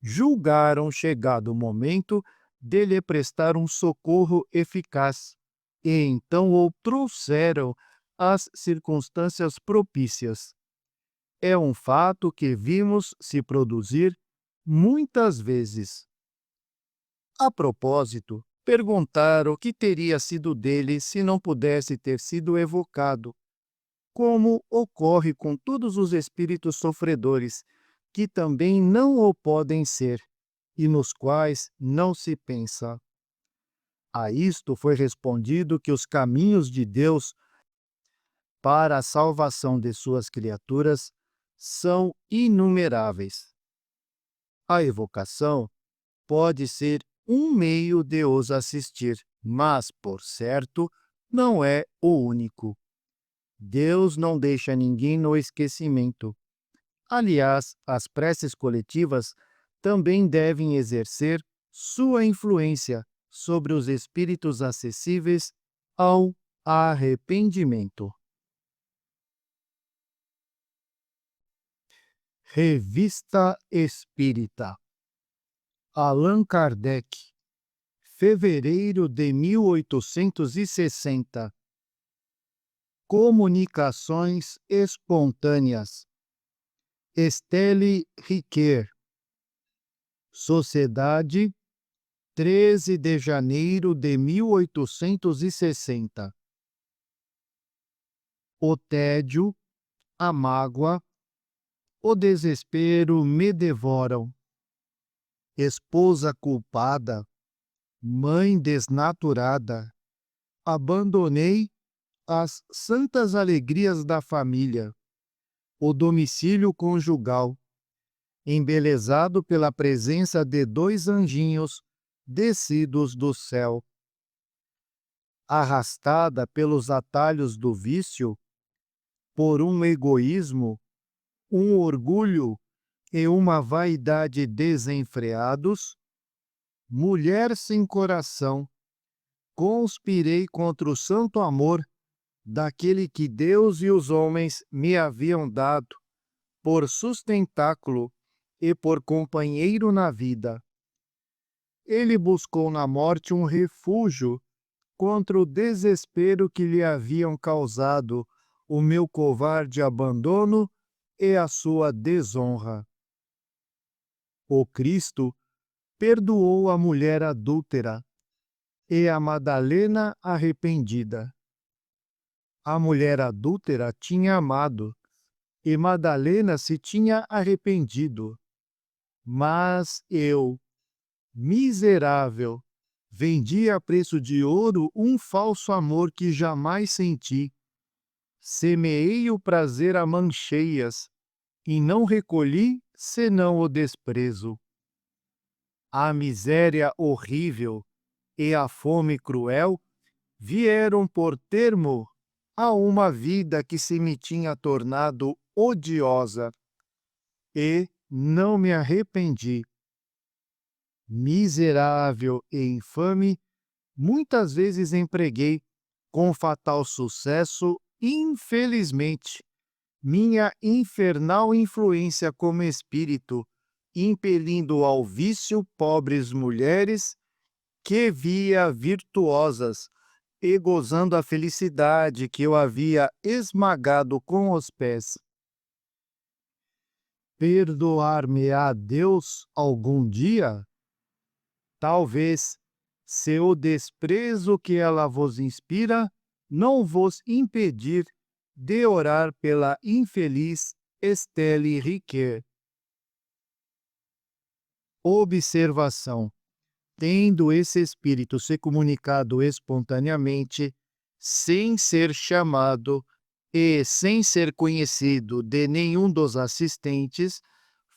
julgaram chegado o momento de lhe prestar um socorro eficaz, e então o trouxeram às circunstâncias propícias. É um fato que vimos se produzir muitas vezes. A propósito, perguntaram o que teria sido dele se não pudesse ter sido evocado, como ocorre com todos os espíritos sofredores, que também não o podem ser, e nos quais não se pensa. A isto foi respondido que os caminhos de Deus para a salvação de suas criaturas são inumeráveis. A evocação pode ser um meio de os assistir, mas, por certo, não é o único. Deus não deixa ninguém no esquecimento. Aliás, as preces coletivas também devem exercer sua influência sobre os espíritos acessíveis ao arrependimento. Revista Espírita. Allan Kardec, fevereiro de 1860. Comunicações espontâneas. Estelle Riquet. Sociedade, 13 de janeiro de 1860. O tédio, a mágoa, o desespero me devoram. Esposa culpada, mãe desnaturada, abandonei as santas alegrias da família, o domicílio conjugal, embelezado pela presença de 2 anjinhos descidos do céu. Arrastada pelos atalhos do vício, por um egoísmo, um orgulho e uma vaidade desenfreados, mulher sem coração, conspirei contra o santo amor daquele que Deus e os homens me haviam dado por sustentáculo e por companheiro na vida. Ele buscou na morte um refúgio contra o desespero que lhe haviam causado o meu covarde abandono e a sua desonra. O Cristo perdoou a mulher adúltera e a Madalena arrependida. A mulher adúltera tinha amado, e Madalena se tinha arrependido. Mas eu, miserável, vendi a preço de ouro um falso amor que jamais senti. Semeei o prazer a mancheias, e não recolhi senão o desprezo. A miséria horrível e a fome cruel vieram por termo a uma vida que se me tinha tornado odiosa, e não me arrependi. Miserável e infame, muitas vezes empreguei, com fatal sucesso, infelizmente, minha infernal influência como espírito, impelindo ao vício pobres mulheres que via virtuosas e gozando a felicidade que eu havia esmagado com os pés. Perdoar-me-á Deus algum dia? Talvez, se o desprezo que ela vos inspira não vos impedir de orar pela infeliz Estelle Riquet. Observação: tendo esse espírito se comunicado espontaneamente, sem ser chamado e sem ser conhecido de nenhum dos assistentes,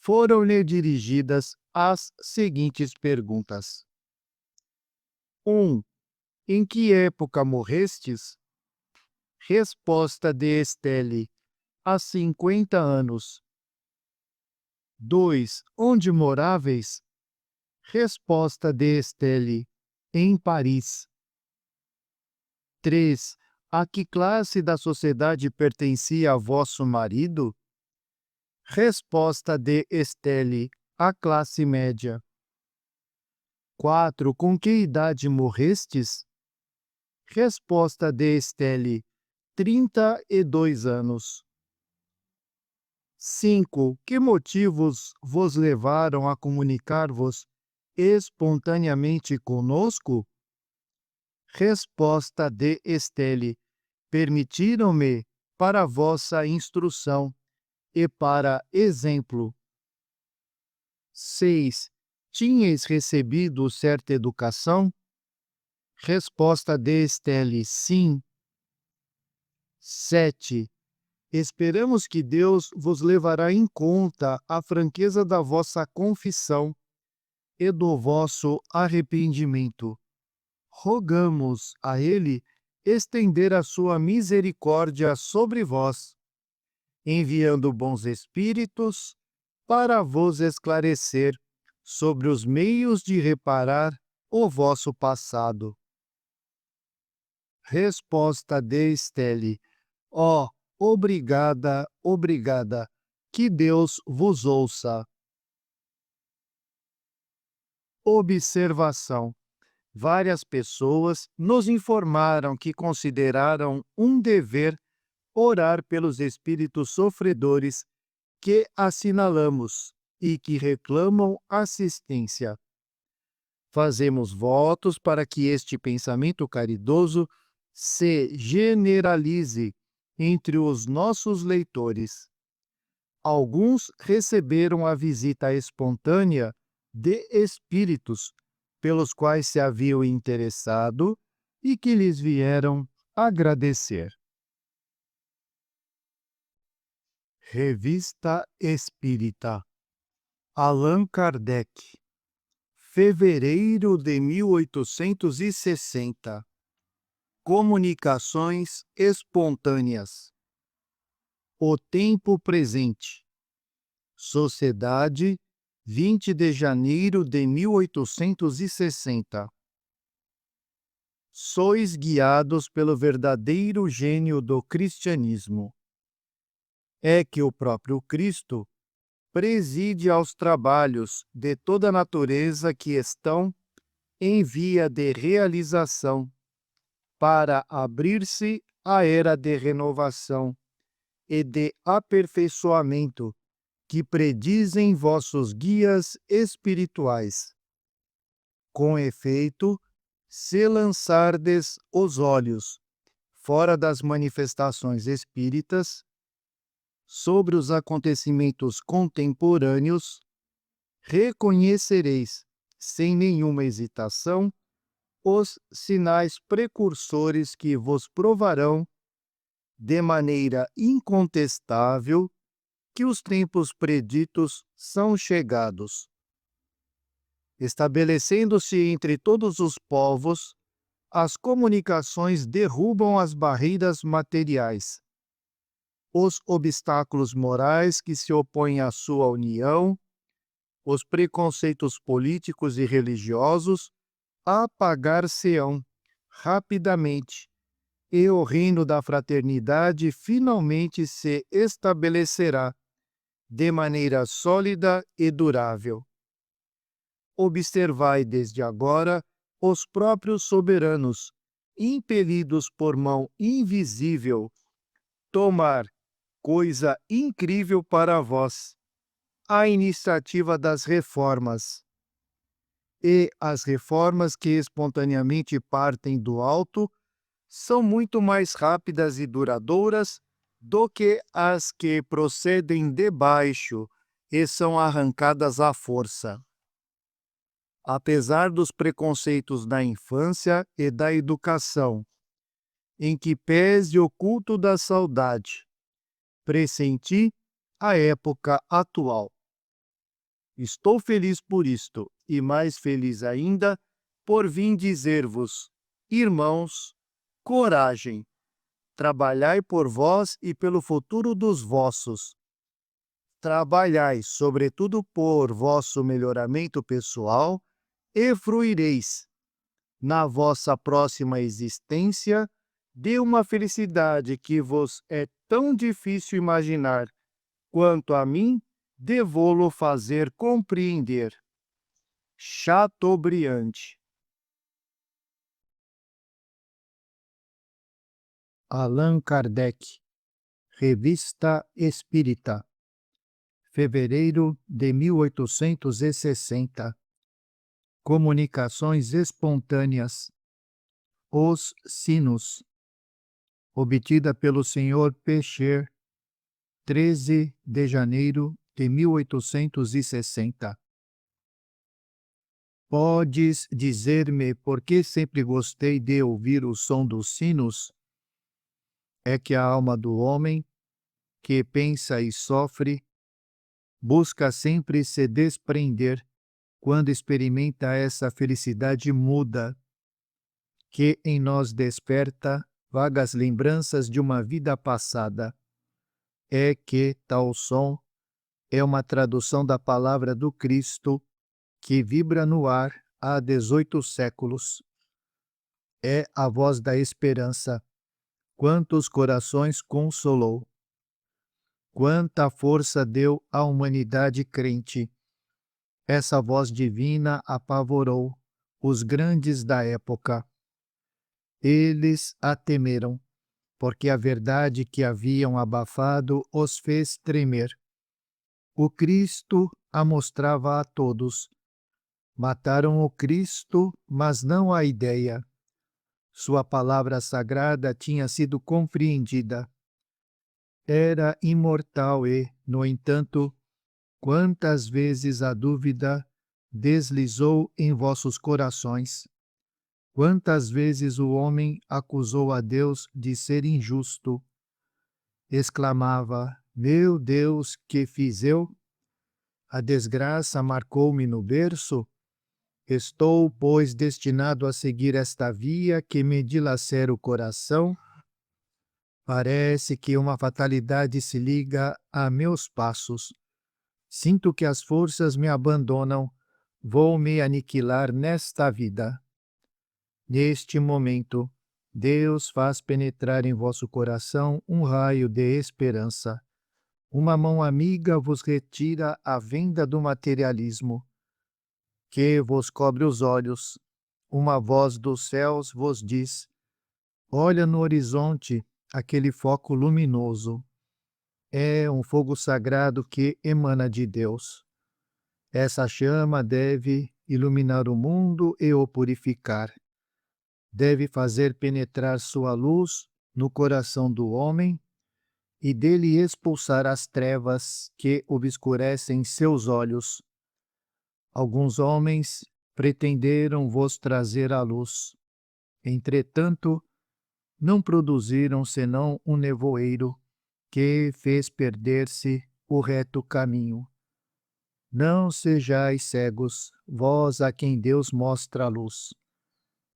foram-lhe dirigidas as seguintes perguntas. 1. Em que época morrestes? Resposta de Estelle: há 50 anos. 2. Onde moráveis? Resposta de Estelle: em Paris. 3. A que classe da sociedade pertencia vosso marido? Resposta de Estelle: à classe média. 4. Com que idade morrestes? Resposta de Estelle: 32 anos. 5. Que motivos vos levaram a comunicar-vos espontaneamente conosco? Resposta de Estelle: permitiram-me para vossa instrução e para exemplo. 6. Tinhais recebido certa educação? Resposta de Estelle: sim. 7. Esperamos que Deus vos levará em conta a franqueza da vossa confissão e do vosso arrependimento. Rogamos a Ele estender a sua misericórdia sobre vós, enviando bons espíritos para vos esclarecer sobre os meios de reparar o vosso passado. Resposta de Estelle: ó, obrigada, obrigada. Que Deus vos ouça. Observação: várias pessoas nos informaram que consideraram um dever orar pelos espíritos sofredores que assinalamos e que reclamam assistência. Fazemos votos para que este pensamento caridoso se generalize entre os nossos leitores. Alguns receberam a visita espontânea de espíritos pelos quais se haviam interessado e que lhes vieram agradecer. Revista Espírita, Allan Kardec, fevereiro de 1860. Comunicações espontâneas. O tempo presente. Sociedade, 20 de janeiro de 1860. Sois guiados pelo verdadeiro gênio do cristianismo. É que o próprio Cristo preside aos trabalhos de toda a natureza que estão em via de realização, para abrir-se a era de renovação e de aperfeiçoamento que predizem vossos guias espirituais. Com efeito, se lançardes os olhos fora das manifestações espíritas, sobre os acontecimentos contemporâneos, reconhecereis, sem nenhuma hesitação, os sinais precursores que vos provarão, de maneira incontestável, que os tempos preditos são chegados. Estabelecendo-se entre todos os povos, as comunicações derrubam as barreiras materiais. Os obstáculos morais que se opõem à sua união, os preconceitos políticos e religiosos, apagar-se-ão rapidamente, e o reino da fraternidade finalmente se estabelecerá de maneira sólida e durável. Observai desde agora os próprios soberanos, impelidos por mão invisível, tomar, coisa incrível para vós, a iniciativa das reformas. E as reformas que espontaneamente partem do alto são muito mais rápidas e duradouras do que as que procedem de baixo e são arrancadas à força. Apesar dos preconceitos da infância e da educação, em que pese o culto da saudade, pressenti a época atual. Estou feliz por isto, e mais feliz ainda por vim dizer-vos, irmãos, coragem, trabalhai por vós e pelo futuro dos vossos. Trabalhai, sobretudo, por vosso melhoramento pessoal e fruireis, na vossa próxima existência, de uma felicidade que vos é tão difícil imaginar, quanto a mim, devo-lo fazer compreender. Chateaubriand. Allan Kardec, Revista Espírita, fevereiro de 1860. Comunicações espontâneas. Os sinos. Obtida pelo Sr. Pécher, 13 de janeiro de 1860. Podes dizer-me por que sempre gostei de ouvir o som dos sinos? É que a alma do homem, que pensa e sofre, busca sempre se desprender quando experimenta essa felicidade muda, que em nós desperta vagas lembranças de uma vida passada. É que tal som é uma tradução da palavra do Cristo que vibra no ar há 18 séculos. É a voz da esperança. Quantos corações consolou. Quanta força deu à humanidade crente! Essa voz divina apavorou os grandes da época. Eles a temeram, porque a verdade que haviam abafado os fez tremer. O Cristo a mostrava a todos. Mataram o Cristo, mas não a ideia. Sua palavra sagrada tinha sido compreendida. Era imortal e, no entanto, quantas vezes a dúvida deslizou em vossos corações? Quantas vezes o homem acusou a Deus de ser injusto? Exclamava: Meu Deus, que fiz eu? A desgraça marcou-me no berço? Estou, pois, destinado a seguir esta via que me dilacera o coração? Parece que uma fatalidade se liga a meus passos. Sinto que as forças me abandonam. Vou me aniquilar nesta vida. Neste momento, Deus faz penetrar em vosso coração um raio de esperança. Uma mão amiga vos retira a venda do materialismo, que vos cobre os olhos. Uma voz dos céus vos diz: olha no horizonte aquele foco luminoso. É um fogo sagrado que emana de Deus. Essa chama deve iluminar o mundo e o purificar. Deve fazer penetrar sua luz no coração do homem e dele expulsar as trevas que obscurecem seus olhos. Alguns homens pretenderam vos trazer a luz. Entretanto, não produziram senão um nevoeiro que fez perder-se o reto caminho. Não sejais cegos, vós a quem Deus mostra a luz.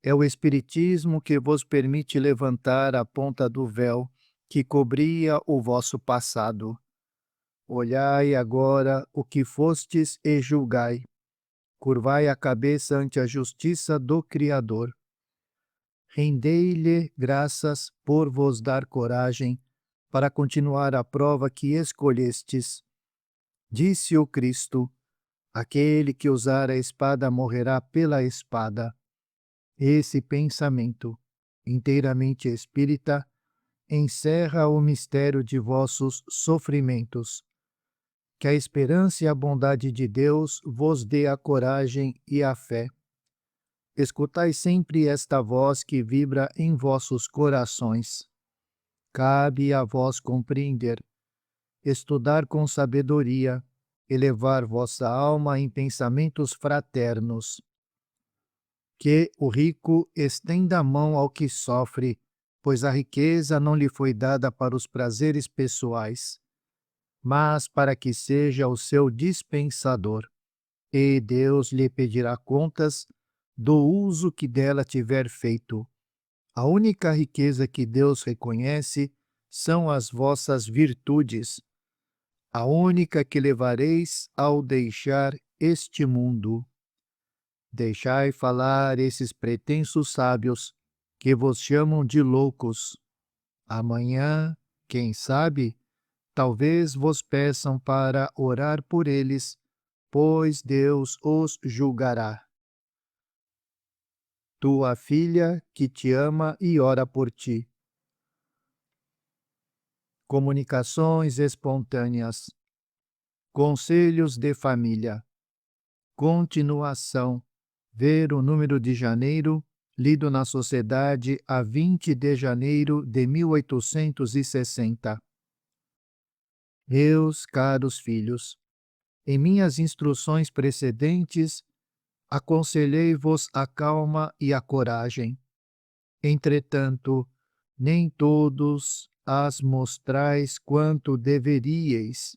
É o Espiritismo que vos permite levantar a ponta do véu que cobria o vosso passado. Olhai agora o que fostes e julgai. Curvai a cabeça ante a justiça do Criador. Rendei-lhe graças por vos dar coragem para continuar a prova que escolhestes. Disse o Cristo: aquele que usar a espada morrerá pela espada. Esse pensamento, inteiramente espírita, encerra o mistério de vossos sofrimentos. Que a esperança e a bondade de Deus vos dê a coragem e a fé. Escutai sempre esta voz que vibra em vossos corações. Cabe a vós compreender, estudar com sabedoria, elevar vossa alma em pensamentos fraternos. Que o rico estenda a mão ao que sofre, pois a riqueza não lhe foi dada para os prazeres pessoais, mas para que seja o seu dispensador, e Deus lhe pedirá contas do uso que dela tiver feito. A única riqueza que Deus reconhece são as vossas virtudes, a única que levareis ao deixar este mundo. Deixai falar esses pretensos sábios, que vos chamam de loucos. Amanhã, quem sabe, talvez vos peçam para orar por eles, pois Deus os julgará. Tua filha que te ama e ora por ti. Comunicações espontâneas. Conselhos de família. Continuação. Ver o número de janeiro, lido na Sociedade a 20 de janeiro de 1860. Meus caros filhos, em minhas instruções precedentes, aconselhei-vos a calma e a coragem. Entretanto, nem todos as mostrais quanto deveríeis.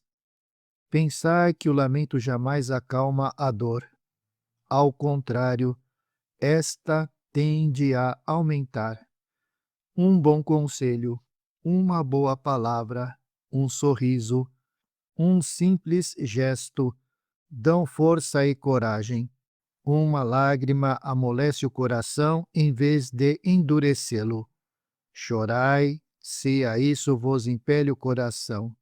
Pensai que o lamento jamais acalma a dor. Ao contrário, esta tende a aumentar. Um bom conselho, uma boa palavra, um sorriso, um simples gesto dão força e coragem. Uma lágrima amolece o coração em vez de endurecê-lo. Chorai, se a isso vos impele o coração.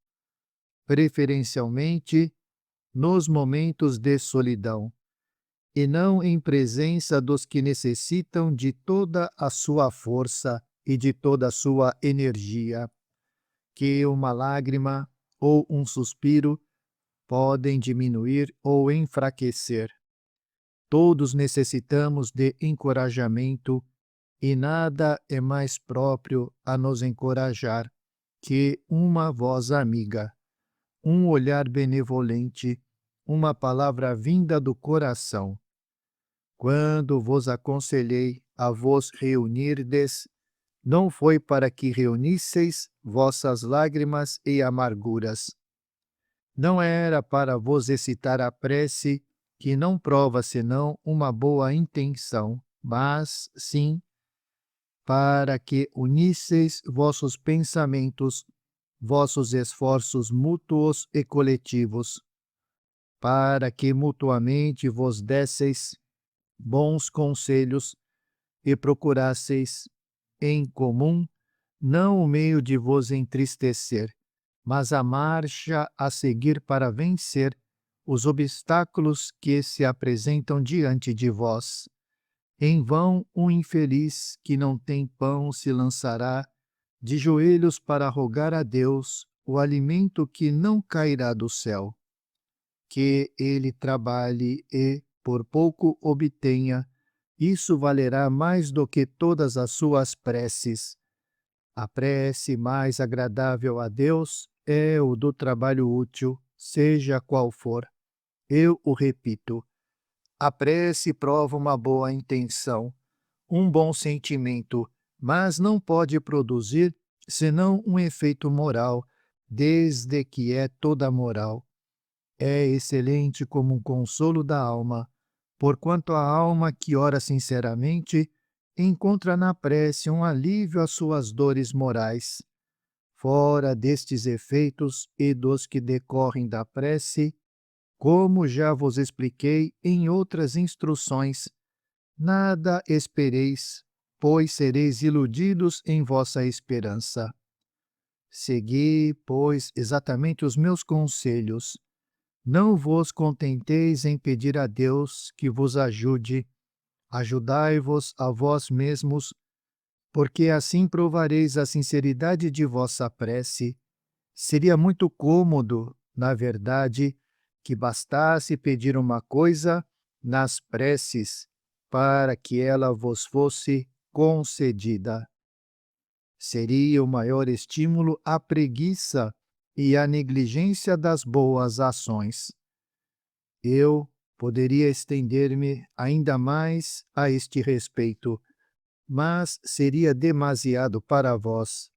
preferencialmente nos momentos de solidão, e não em presença dos que necessitam de toda a sua força e de toda a sua energia, que uma lágrima ou um suspiro podem diminuir ou enfraquecer. Todos necessitamos de encorajamento e nada é mais próprio a nos encorajar que uma voz amiga, um olhar benevolente, uma palavra vinda do coração. Quando vos aconselhei a vos reunirdes, não foi para que reunisseis vossas lágrimas e amarguras. Não era para vos excitar a prece, que não prova senão uma boa intenção, mas, sim, para que unisseis vossos pensamentos, vossos esforços mútuos e coletivos, para que mutuamente vos desseis bons conselhos e procurasseis, em comum, não o meio de vos entristecer, mas a marcha a seguir para vencer os obstáculos que se apresentam diante de vós. Em vão um infeliz que não tem pão se lançará de joelhos para rogar a Deus o alimento que não cairá do céu. Que ele trabalhe e, por pouco obtenha, isso valerá mais do que todas as suas preces. A prece mais agradável a Deus é o do trabalho útil, seja qual for. Eu o repito. A prece prova uma boa intenção, um bom sentimento, mas não pode produzir senão um efeito moral, desde que é toda moral. É excelente como um consolo da alma, porquanto a alma que ora sinceramente encontra na prece um alívio às suas dores morais. Fora destes efeitos e dos que decorrem da prece, como já vos expliquei em outras instruções, nada espereis, pois sereis iludidos em vossa esperança. Segui, pois, exatamente os meus conselhos. Não vos contenteis em pedir a Deus que vos ajude, ajudai-vos a vós mesmos, porque assim provareis a sinceridade de vossa prece. Seria muito cômodo, na verdade, que bastasse pedir uma coisa nas preces para que ela vos fosse concedida. Seria o maior estímulo a preguiça e a negligência das boas ações. Eu poderia estender-me ainda mais a este respeito, mas seria demasiado para vós.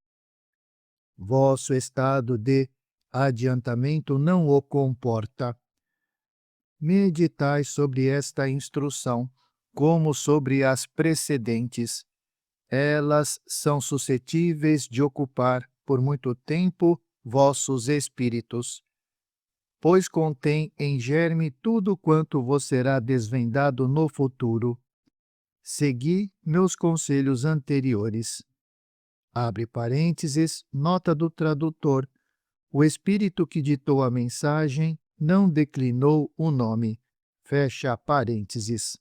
Vosso estado de adiantamento não o comporta. Meditai sobre esta instrução, como sobre as precedentes. Elas são suscetíveis de ocupar por muito tempo vossos espíritos, pois contém em germe tudo quanto vos será desvendado no futuro. Segui meus conselhos anteriores. Abre parênteses, nota do tradutor. O espírito que ditou a mensagem não declinou o nome. Fecha parênteses.